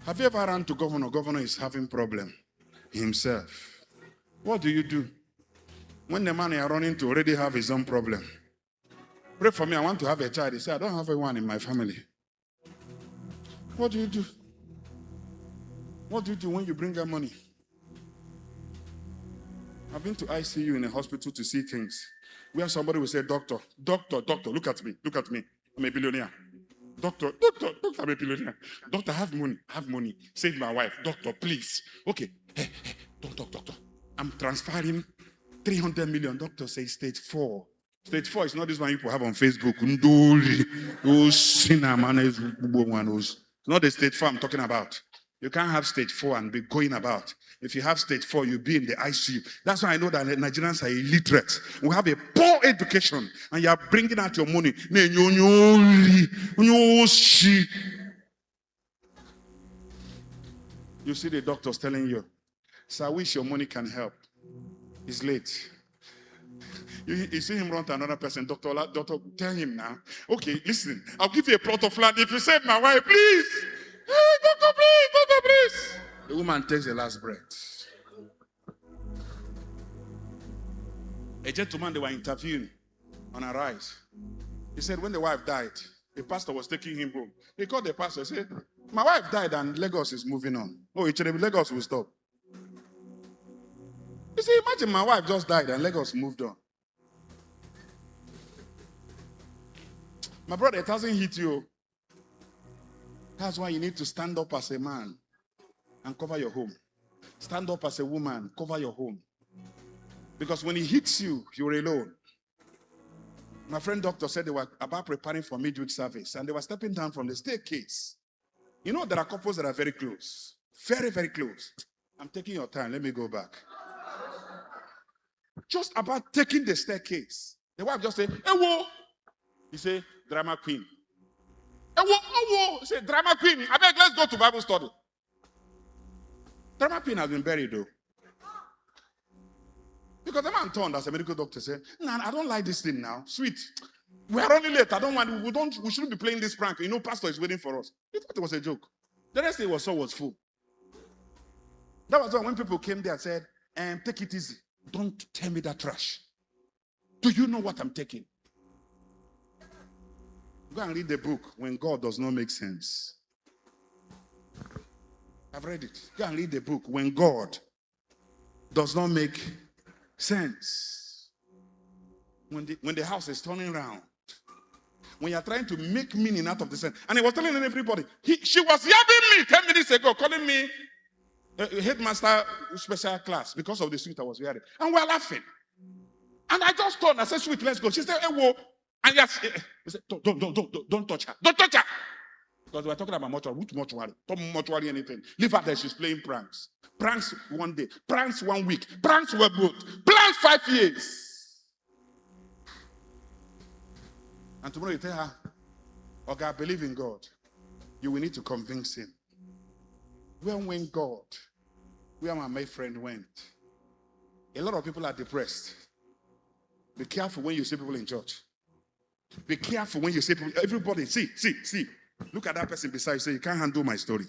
Have you ever run to governor? Governor is having problem himself. What do you do when the man you're running to already have his own problem? Pray for me, I want to have a child. He said, I don't have anyone in my family. What do you do? What do you do when you bring her money? I've been to ICU in a hospital to see things where somebody will say, doctor, look at me. I'm a billionaire. Doctor, I'm a billionaire. Doctor, have money. Save my wife. Doctor, please. Okay. Hey, don't talk, doctor. I'm transferring 300 million. Doctor says stage 4. Stage 4 is not this one people have on Facebook. It's not the stage 4 I'm talking about. You can't have stage 4 and be going about. If you have stage 4, you'll be in the ICU. That's why I know that Nigerians are illiterate. We have a poor education and you are bringing out your money. You see the doctors telling you, sir, I wish your money can help. It's late. You see him run to another person. Doctor, tell him now. Okay, listen, I'll give you a plot of land. If you save my wife, please. The woman takes the last breath. A gentleman they were interviewing on Arise. He said when the wife died, the pastor was taking him home. He called the pastor and said, my wife died and Lagos is moving on. Oh, Lagos will stop. He said, imagine my wife just died and Lagos moved on. My brother, it hasn't hit you. That's why you need to stand up as a man and cover your home. Stand up as a woman, cover your home. Because when it hits you, you're alone. My friend doctor said they were about preparing for midweek service and they were stepping down from the staircase. You know, there are couples that are very close. Very, very close. I'm taking your time. Let me go back. Just about taking the staircase. The wife just said, hey, whoa. He said, drama queen. Hey, whoa, oh, whoa. He said, drama queen. I beg, let's go to Bible study. Drama queen has been buried, though. Because the man turned as a medical doctor said, nah, I don't like this thing now. Sweet. We are running late. We shouldn't be playing this prank. You know, pastor is waiting for us. He thought it was a joke. The rest of it was full. That was why when people came there and said, take it easy. Don't tell me that trash. Do you know what I'm taking? Go and read the book, When God Does Not Make Sense. I've read it. Go and read the book, When God Does Not Make Sense. When the house is turning around, when you're trying to make meaning out of the sense. And he was telling everybody, she was yabbing me 10 minutes ago, calling me a headmaster special class because of the suit I was wearing. And we're laughing. And I just turned, I said, sweet, let's go. She said, hey, whoa. And yes, he said, don't touch her. Don't touch her. Because we're talking about mortuary. Which mortuary? Don't mortuary anything. Leave her there. She's playing pranks. Pranks 1 day. Pranks 1 week. Pranks were good. Pranks 5 years. And tomorrow you tell her, okay, I believe in God. You will need to convince him. When God, where my friend went, a lot of people are depressed. Be careful when you see people in church. Be careful when you see people. Everybody, see. Look at that person beside you. Say, you can't handle my story.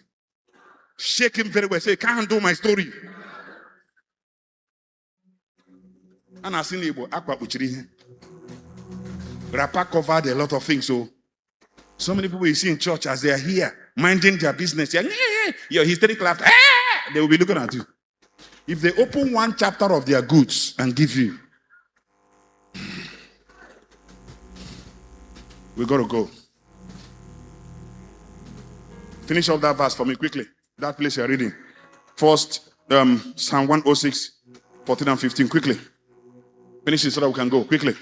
Shake him very well. Say, you can't handle my story. And I seen Igbo, Aqua Uchiri. Grandpa covered a lot of things. So many people you see in church as they are here, minding their business. Your hysteric laughter. They will be looking at you. If they open one chapter of their goods and give you, we got to go. Finish up that verse for me quickly. That place you're reading. First, Psalm 106, 14 and 15. Quickly. Finish it so that we can go. Quickly.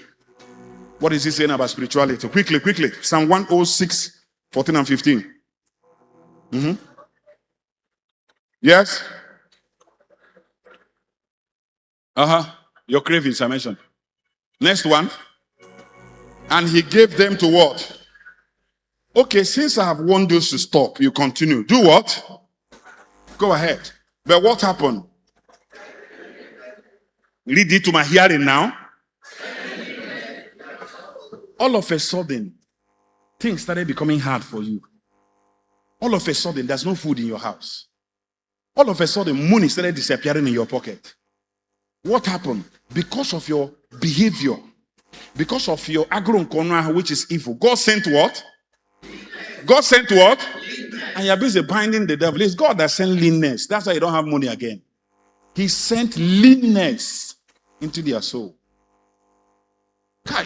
What is he saying about spirituality? Quickly. Psalm 106, 14 and 15. Yes? Your cravings I mentioned. Next one. And he gave them to what? Okay, since I have warned those to stop, you continue. Do what? Go ahead. But what happened? Read it to my hearing now. All of a sudden, things started becoming hard for you. All of a sudden, there's no food in your house. All of a sudden, money started disappearing in your pocket. What happened? Because of your behavior, because of your agro-nkona, which is evil, God sent what? God sent what? And you're busy binding the devil. It's God that sent leanness. That's why you don't have money again. He sent leanness into their soul.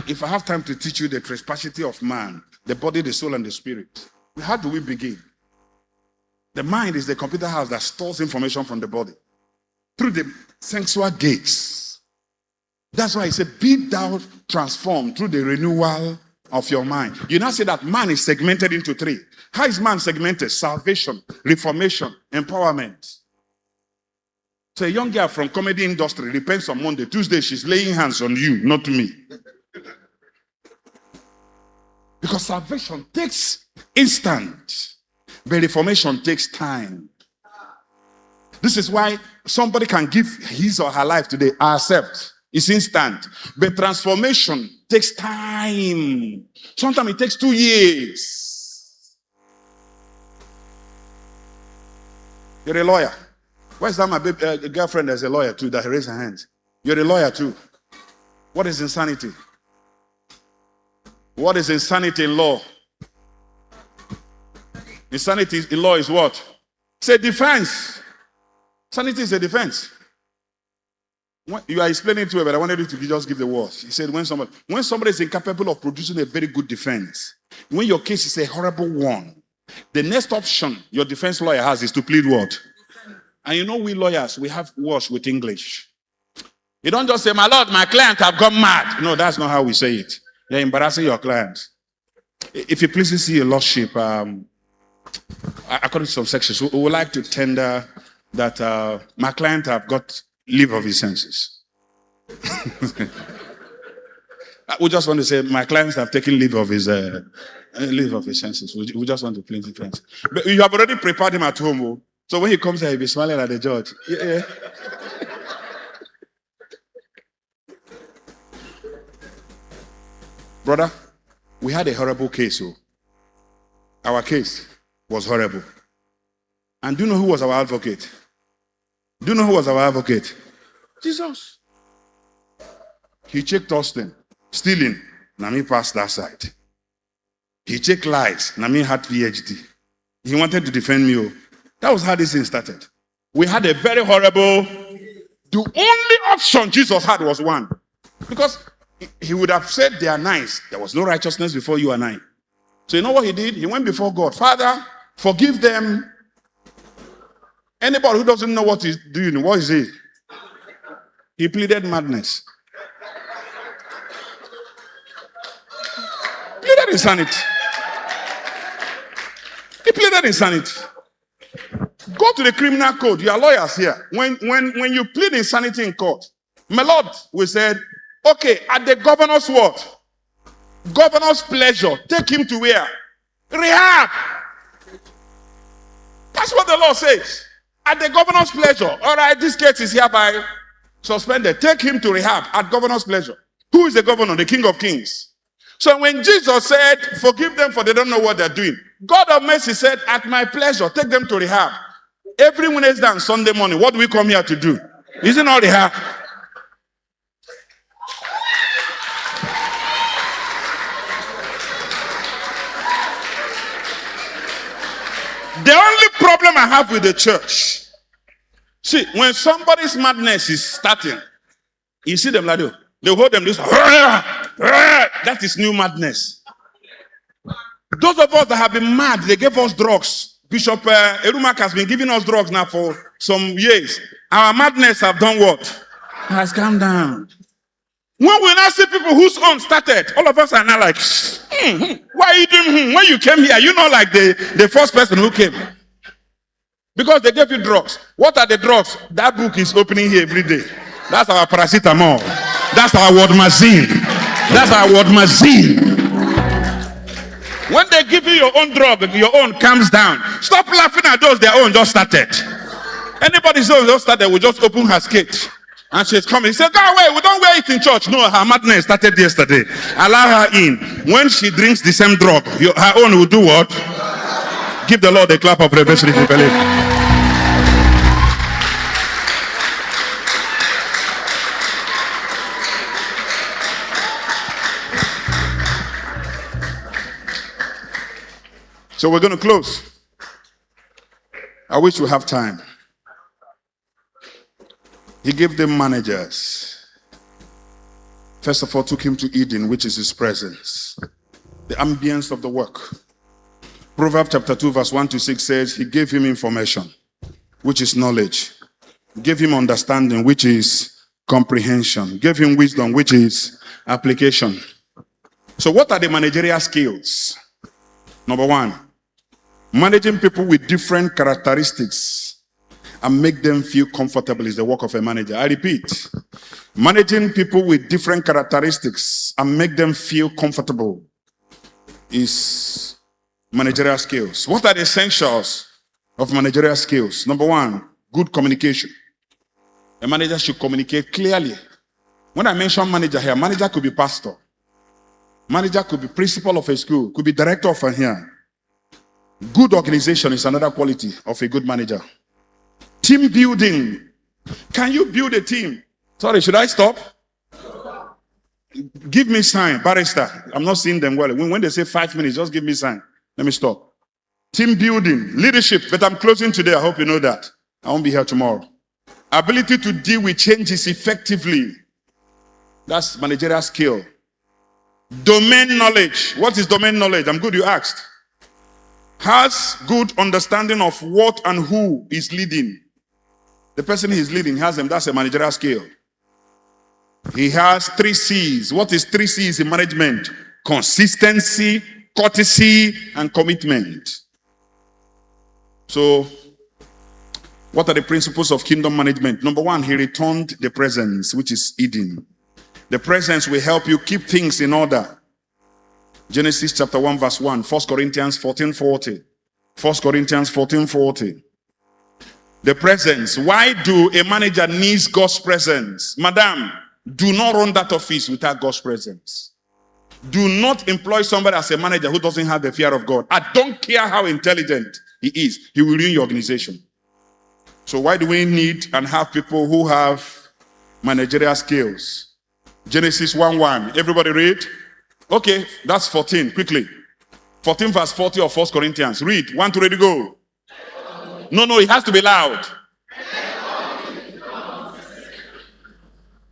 If I have time to teach you the trespassity of man, the body, the soul, and the spirit, how do we begin? The mind is the computer house that stores information from the body through the sensual gates. That's why he said, be thou transformed through the renewal of your mind. You now say that man is segmented into 3. How is man segmented? Salvation, reformation, empowerment. So a young girl from comedy industry repents on Monday. Tuesday, she's laying hands on you, not me. Because salvation takes instant, but reformation takes time. This is why somebody can give his or her life today, I accept. It's instant. But transformation takes time. Sometimes it takes 2 years. You're a lawyer. Where's that my baby, girlfriend that's a lawyer too that raised her hands? You're a lawyer too. What is insanity? What is insanity in law? Insanity in law is what? It's a defense. Sanity is a defense. You are explaining to her, but I wanted you to just give the words. He said, when somebody is incapable of producing a very good defense, when your case is a horrible one, the next option your defense lawyer has is to plead what? And you know, we lawyers, we have words with English. You don't just say, my lord, my client have gone mad. No, that's not how we say it. You're embarrassing your clients. If you please see your lordship, according to some sections, we would like to tender that my client have got leave of his senses. We just want to say my clients have taken leave of his senses. We just want to plead defense. But you have already prepared him at home. Oh. So when he comes here, he'll be smiling at the judge. Yeah. Brother, we had a horrible case. Oh. Our case was horrible. And do you know who was our advocate? Do you know who was our advocate? Jesus. He checked Austen. Stealing. Nami passed that side. He checked lies. Nami had PhD. He wanted to defend me. Oh. That was how this thing started. We had a very horrible... The only option Jesus had was one. Because he would have said they are nice. There was no righteousness before you and I. So you know what he did? He went before God. Father, forgive them. Anybody who doesn't know what he's doing, what is he? He pleaded madness. Pleaded insanity. He pleaded insanity. Go to the criminal code. You are lawyers here. When you plead insanity in court, my lord, we said, okay, at the governor's what? Governor's pleasure. Take him to where? Rehab. That's what the law says. At the governor's pleasure. All right, this case is hereby suspended. Take him to rehab at governor's pleasure. Who is the governor? The King of Kings. So when Jesus said, forgive them for they don't know what they're doing, God of mercy said, at my pleasure, take them to rehab. Every Wednesday and Sunday morning, what do we come here to do? Isn't it all rehab? The only problem I have with the church, see, when somebody's madness is starting, you see them like they hold them this, that is new madness. Those of us that have been mad, they gave us drugs. Bishop Erumaka has been giving us drugs now for some years. Our madness have done what? Has come down. When we now see people whose own started, all of us are now like, why are you doing? When you came here, you know, like the first person who came. Because they gave you drugs. What are the drugs? That book is opening here every day. That's our paracetamol. That's our Wordmazine. That's our Wordmazine. When they give you your own drug, your own calms down. Stop laughing at those their own just started. Anybody's own just started will just open her skate. And she's coming. He said, go away, we don't wear it in church. No, her madness started yesterday. Allow her in. When she drinks the same drug, her own will do what? Give the Lord a clap of reverence if you believe. So we're going to close. I wish we have time. He gave them managers. First of all, took him to Eden, which is his presence. The ambience of the work. Proverbs chapter 2, verse 1 to 6 says, he gave him information, which is knowledge. Gave him understanding, which is comprehension. Gave him wisdom, which is application. So what are the managerial skills? Number one, managing people with different characteristics and make them feel comfortable is the work of a manager. I repeat, managing people with different characteristics and make them feel comfortable is managerial skills. What are the essentials of managerial skills? Number one, good communication. A manager should communicate clearly. When I mention manager here, manager could be pastor. Manager could be principal of a school, could be director of a here. Good organization is another quality of a good manager. Team building. Can you build a team? Sorry, should I stop? Give me sign, barrister. I'm not seeing them well. When they say 5 minutes, just give me sign. Let me stop. Team building, leadership, but I'm closing today. I hope you know that. I won't be here tomorrow. Ability to deal with changes effectively. That's managerial skill. Domain knowledge. What is domain knowledge? I'm good you asked. Has good understanding of what and who is leading. The person he is leading has them. That's a managerial skill. He has 3 C's. What is 3 C's in management? Consistency, courtesy, and commitment. So, what are the principles of kingdom management? Number 1, he returned the presence, which is Eden. The presence will help you keep things in order. Genesis chapter 1 verse 1, 1 Corinthians 14:40. 1 Corinthians 14:40. The presence. Why do a manager needs God's presence? Madam, do not run that office without God's presence. Do not employ somebody as a manager who doesn't have the fear of God. I don't care how intelligent he is. He will ruin your organization. So why do we need and have people who have managerial skills? Genesis 1:1. Everybody read? Okay, that's 14. Quickly. 14 verse 40 of 1 Corinthians. Read. 1, 2, ready, go. No, it has to be loud.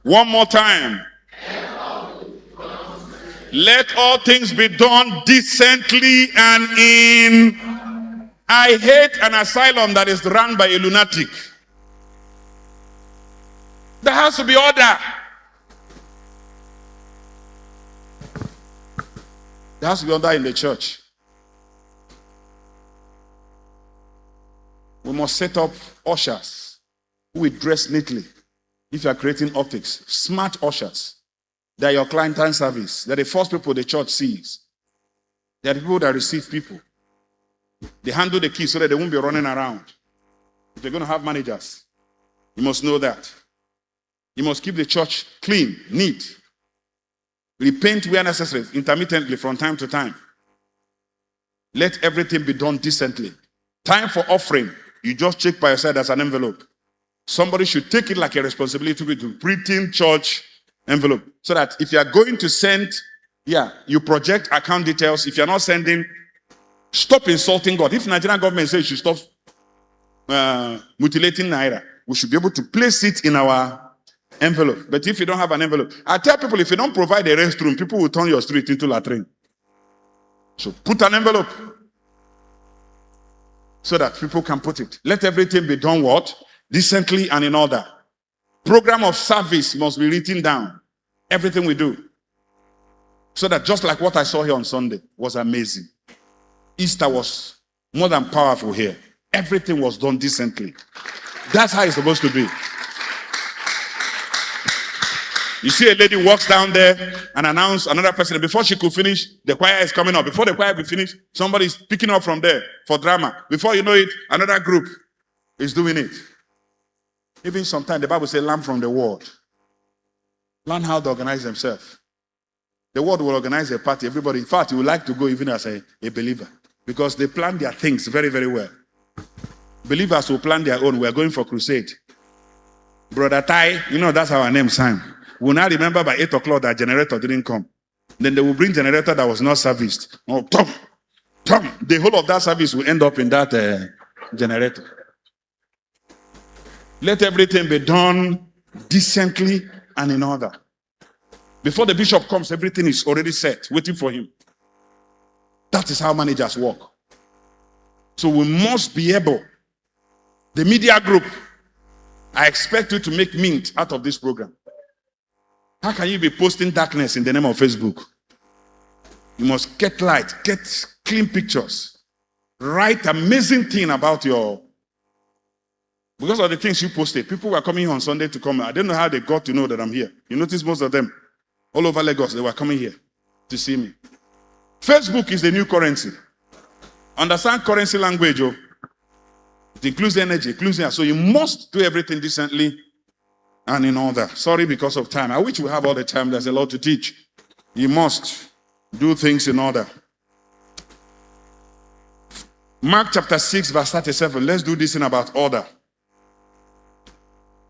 One more time. Let all things be done decently and in. I hate an asylum that is run by a lunatic. There has to be order. There has to be order in the church. We must set up ushers who will dress neatly. If you are creating optics, smart ushers. They are your clientele service. They are the first people the church sees. They are the people that receive people. They handle the keys so that they won't be running around. If they're going to have managers, you must know that. You must keep the church clean, neat. Repaint where necessary, intermittently from time to time. Let everything be done decently. Time for offering. You just check by your side as an envelope. Somebody should take it like a responsibility to printing church envelope. So that if you are going to send, you project account details. If you're not sending, stop insulting God. If Nigerian government says you should stop mutilating Naira, we should be able to place it in our envelope. But if you don't have an envelope, I tell people, if you don't provide a restroom, people will turn your street into latrine. So put an envelope so that people can put it. Let everything be done what? Decently and in order. Program of service must be written down. Everything we do. So that just like what I saw here on Sunday was amazing. Easter was more than powerful here. Everything was done decently. That's how it's supposed to be. You see a lady walks down there and announce another person. Before she could finish, the choir is coming up. Before the choir will finish, somebody is picking up from there for drama. Before you know it, another group is doing it. Even sometimes the Bible says, learn from the world. Learn how to organize themselves. The world will organize a party. Everybody, in fact, you would like to go even as a believer. Because they plan their things very, very well. Believers will plan their own. We are going for crusade. Brother Tai, that's our name, Sam. We'll now remember by 8 o'clock that generator didn't come. Then they will bring generator that was not serviced. Oh, Tom. The whole of that service will end up in that generator. Let everything be done decently and in order. Before the bishop comes, everything is already set, waiting for him. That is how managers work. So we must be able. The media group, I expect you to make mint out of this program. How can you be posting darkness in the name of Facebook? You must get light, get clean pictures. Write amazing thing about your... Because of the things you posted, people were coming here on Sunday to come. I don't know how they got to know that I'm here. You notice most of them, all over Lagos, they were coming here to see me. Facebook is the new currency. Understand currency language, oh? It includes energy, includes... So you must do everything decently and in order. Sorry because of time. I wish we have all the time. There's a lot to teach. You must do things in order. Mark chapter 6 verse 37. Let's do this in about order.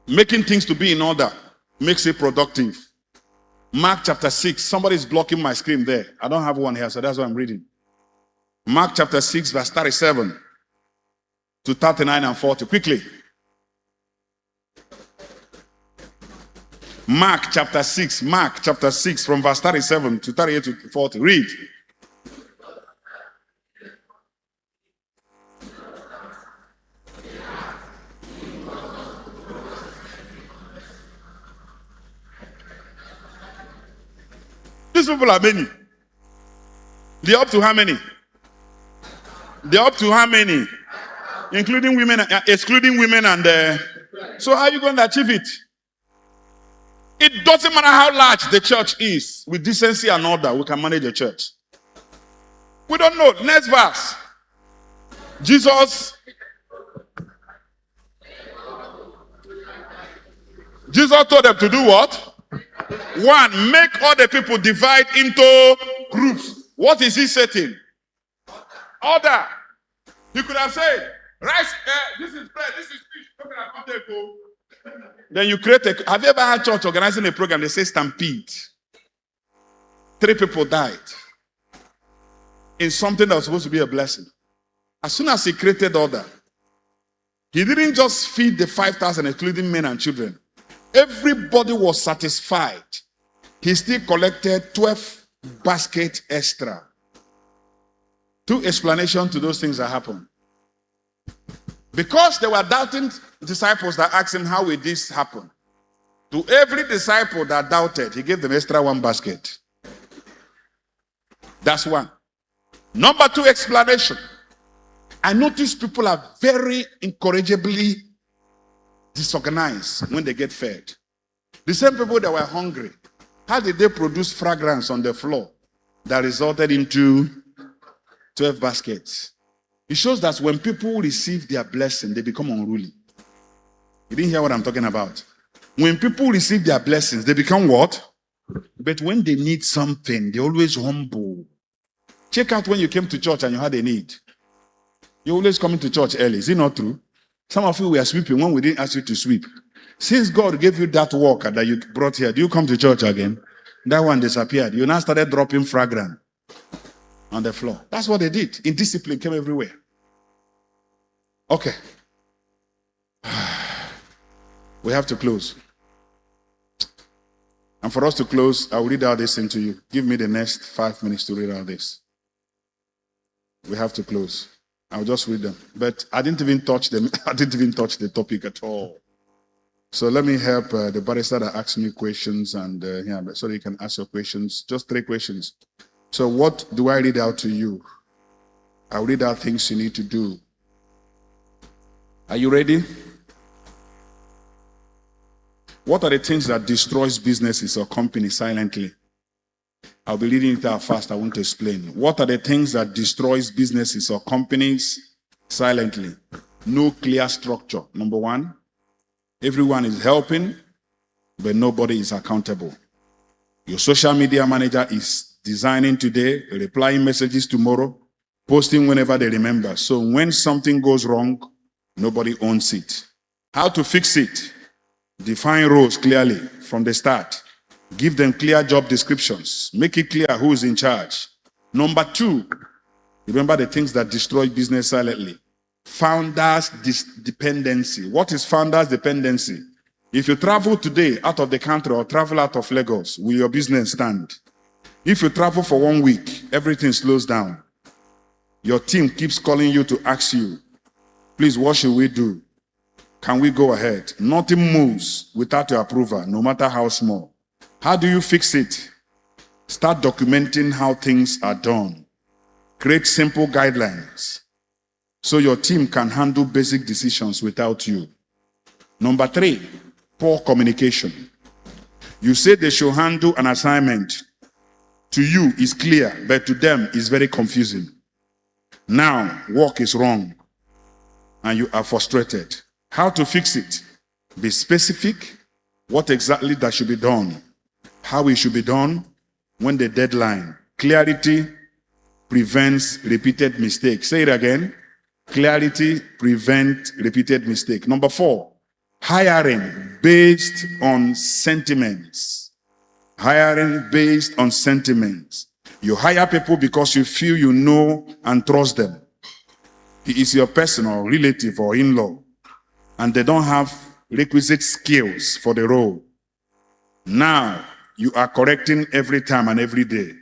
Making things to be in order makes it productive. Mark chapter 6. Somebody is blocking my screen there. I don't have one here, so that's what I'm reading. Mark chapter 6, verse 37 to 39 and 40. Quickly. Mark chapter 6 from verse 37 to 38 to 40. Read. These people are many. They're up to how many? They're up to how many? Including women, excluding women, and so how are you going to achieve it? It doesn't matter how large the church is. With decency and order, we can manage a church. We don't know. Next verse. Jesus told them to do what? 1, make all the people divide into groups. What is he setting? Order. He could have said, rice, this is bread, this is fish. Then you create a... Have you ever had church organizing a program? They say stampede. 3 people died in something that was supposed to be a blessing. As soon as he created order, he didn't just feed the 5,000, including men and children. Everybody was satisfied. He still collected 12 baskets extra. 2 explanations to those things that happened. Because they were doubting disciples that asked him, how will this happen? To every disciple that doubted, he gave them extra 1 basket. That's 1. Number 2 explanation. I notice people are very incorrigibly disorganized when they get fed. The same people that were hungry, how did they produce fragrance on the floor that resulted into 12 baskets? It shows that when people receive their blessing, they become unruly. You didn't hear what I'm talking about. When people receive their blessings, they become what? But when they need something, they're always humble. Check out when you came to church and you had a need. You're always coming to church early. Is it not true? Some of you were sweeping when we didn't ask you to sweep. Since God gave you that work that you brought here, do you come to church again? That one disappeared. You now started dropping fragrance on the floor. That's what they did. Indiscipline came everywhere. Okay. We have to close. And for us to close, I'll read out this thing to you. Give me the next 5 minutes to read out this. We have to close. I'll just read them. But I didn't even touch them. I didn't even touch the topic at all. So let me help the barrister that asked me questions, and so you can ask your questions. Just 3 questions. So what do I read out to you? I'll read out things you need to do. Are you ready? What are the things that destroys businesses or companies silently? I'll be reading it out fast. I want to explain. What are the things that destroys businesses or companies silently? No clear structure. Number 1, everyone is helping, but nobody is accountable. Your social media manager is designing today, replying messages tomorrow, posting whenever they remember. So when something goes wrong, nobody owns it. How to fix it? Define roles clearly from the start. Give them clear job descriptions. Make it clear who is in charge. Number 2, remember the things that destroy business silently. Founders' dependency. What is founders' dependency? If you travel today out of the country or travel out of Lagos, will your business stand? If you travel for 1 week, everything slows down. Your team keeps calling you to ask you, please, what should we do? Can we go ahead? Nothing moves without your approval, no matter how small. How do you fix it? Start documenting how things are done. Create simple guidelines so your team can handle basic decisions without you. Number 3, poor communication. You say they should handle an assignment. To you is clear, but to them is very confusing. Now, work is wrong, and you are frustrated. How to fix it? Be specific. What exactly that should be done? How it should be done? When the deadline. Clarity prevents repeated mistakes. Say it again. Clarity prevents repeated mistake. Number 4, Hiring based on sentiments. Hiring based on sentiments. You hire people because you feel you know and trust them. He is your personal relative or in-law, and they don't have requisite skills for the role. Now, you are correcting every time and every day,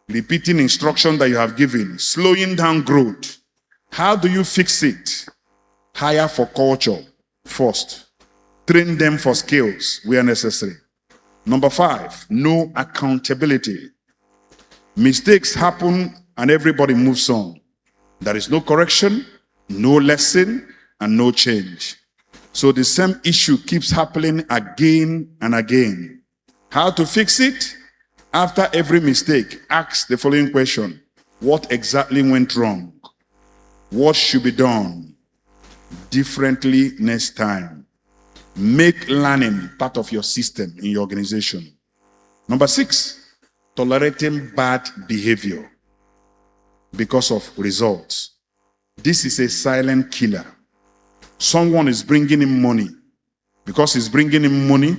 repeating instruction that you have given, slowing down growth. How do you fix it? Hire for culture first. Train them for skills where necessary. Number 5, no accountability. Mistakes happen and everybody moves on. There is no correction, no lesson, and no change. So the same issue keeps happening again and again. How to fix it? After every mistake, ask the following question. What exactly went wrong? What should be done differently next time? Make learning part of your system in your organization. Number 6, tolerating bad behavior because of results. This is a silent killer. Someone is bringing him money. Because he's bringing him money,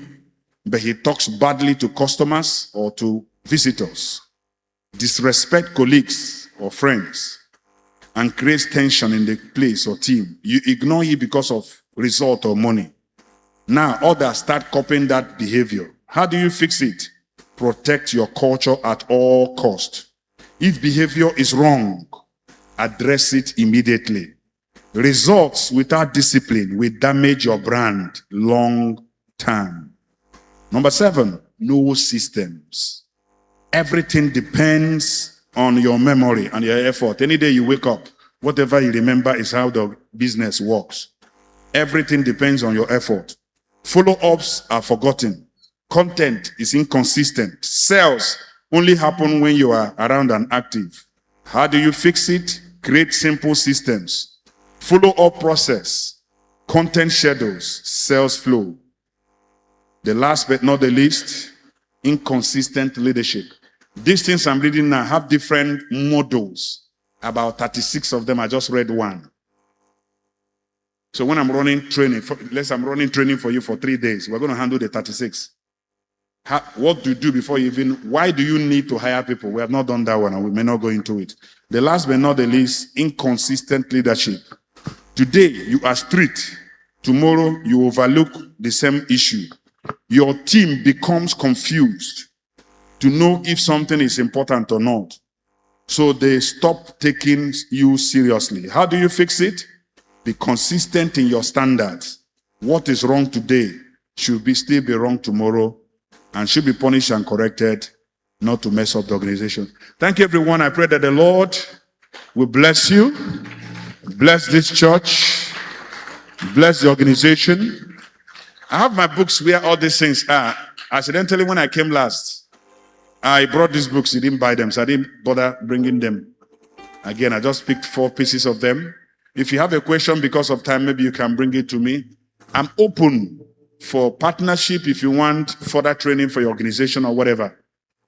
but he talks badly to customers or to visitors, disrespect colleagues or friends, and creates tension in the place or team. You ignore it because of result or money. Now others start copying that behavior. How do you fix it? Protect your culture at all cost. If behavior is wrong, address it immediately. Results without discipline will damage your brand long term. Number 7, no systems. Everything depends on your memory and your effort. Any day you wake up, whatever you remember is how the business works. Everything depends on your effort. Follow-ups are forgotten. Content is inconsistent. Sales only happen when you are around and active. How do you fix it? Create simple systems. Follow-up process. Content schedules. Sales flow. The last but not the least, inconsistent leadership. These things I'm reading now have different models. About 36 of them, I just read one. So when I'm running training, I'm running training for you for 3 days, we're going to handle the 36. What to do before you even, why do you need to hire people? We have not done that one and we may not go into it. The last but not the least, inconsistent leadership. Today, you are strict. Tomorrow, you overlook the same issue. Your team becomes confused to know if something is important or not. So they stop taking you seriously. How do you fix it? Be consistent in your standards. What is wrong today should still be wrong tomorrow and should be punished and corrected, not to mess up the organization. Thank you, everyone. I pray that the Lord will bless you, bless this church, bless the organization. I have my books where all these things are. Accidentally, when I came last, I brought these books. He didn't buy them, so I didn't bother bringing them. Again, I just picked 4 pieces of them. If you have a question because of time, maybe you can bring it to me. I'm open for partnership if you want further training for your organization or whatever.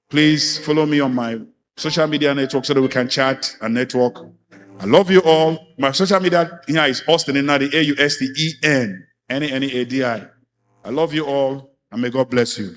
Please follow me on my social media network so that we can chat and network. I love you all. My social media here is Austen Nnadi, Austen Nnadi. I love you all, and may God bless you.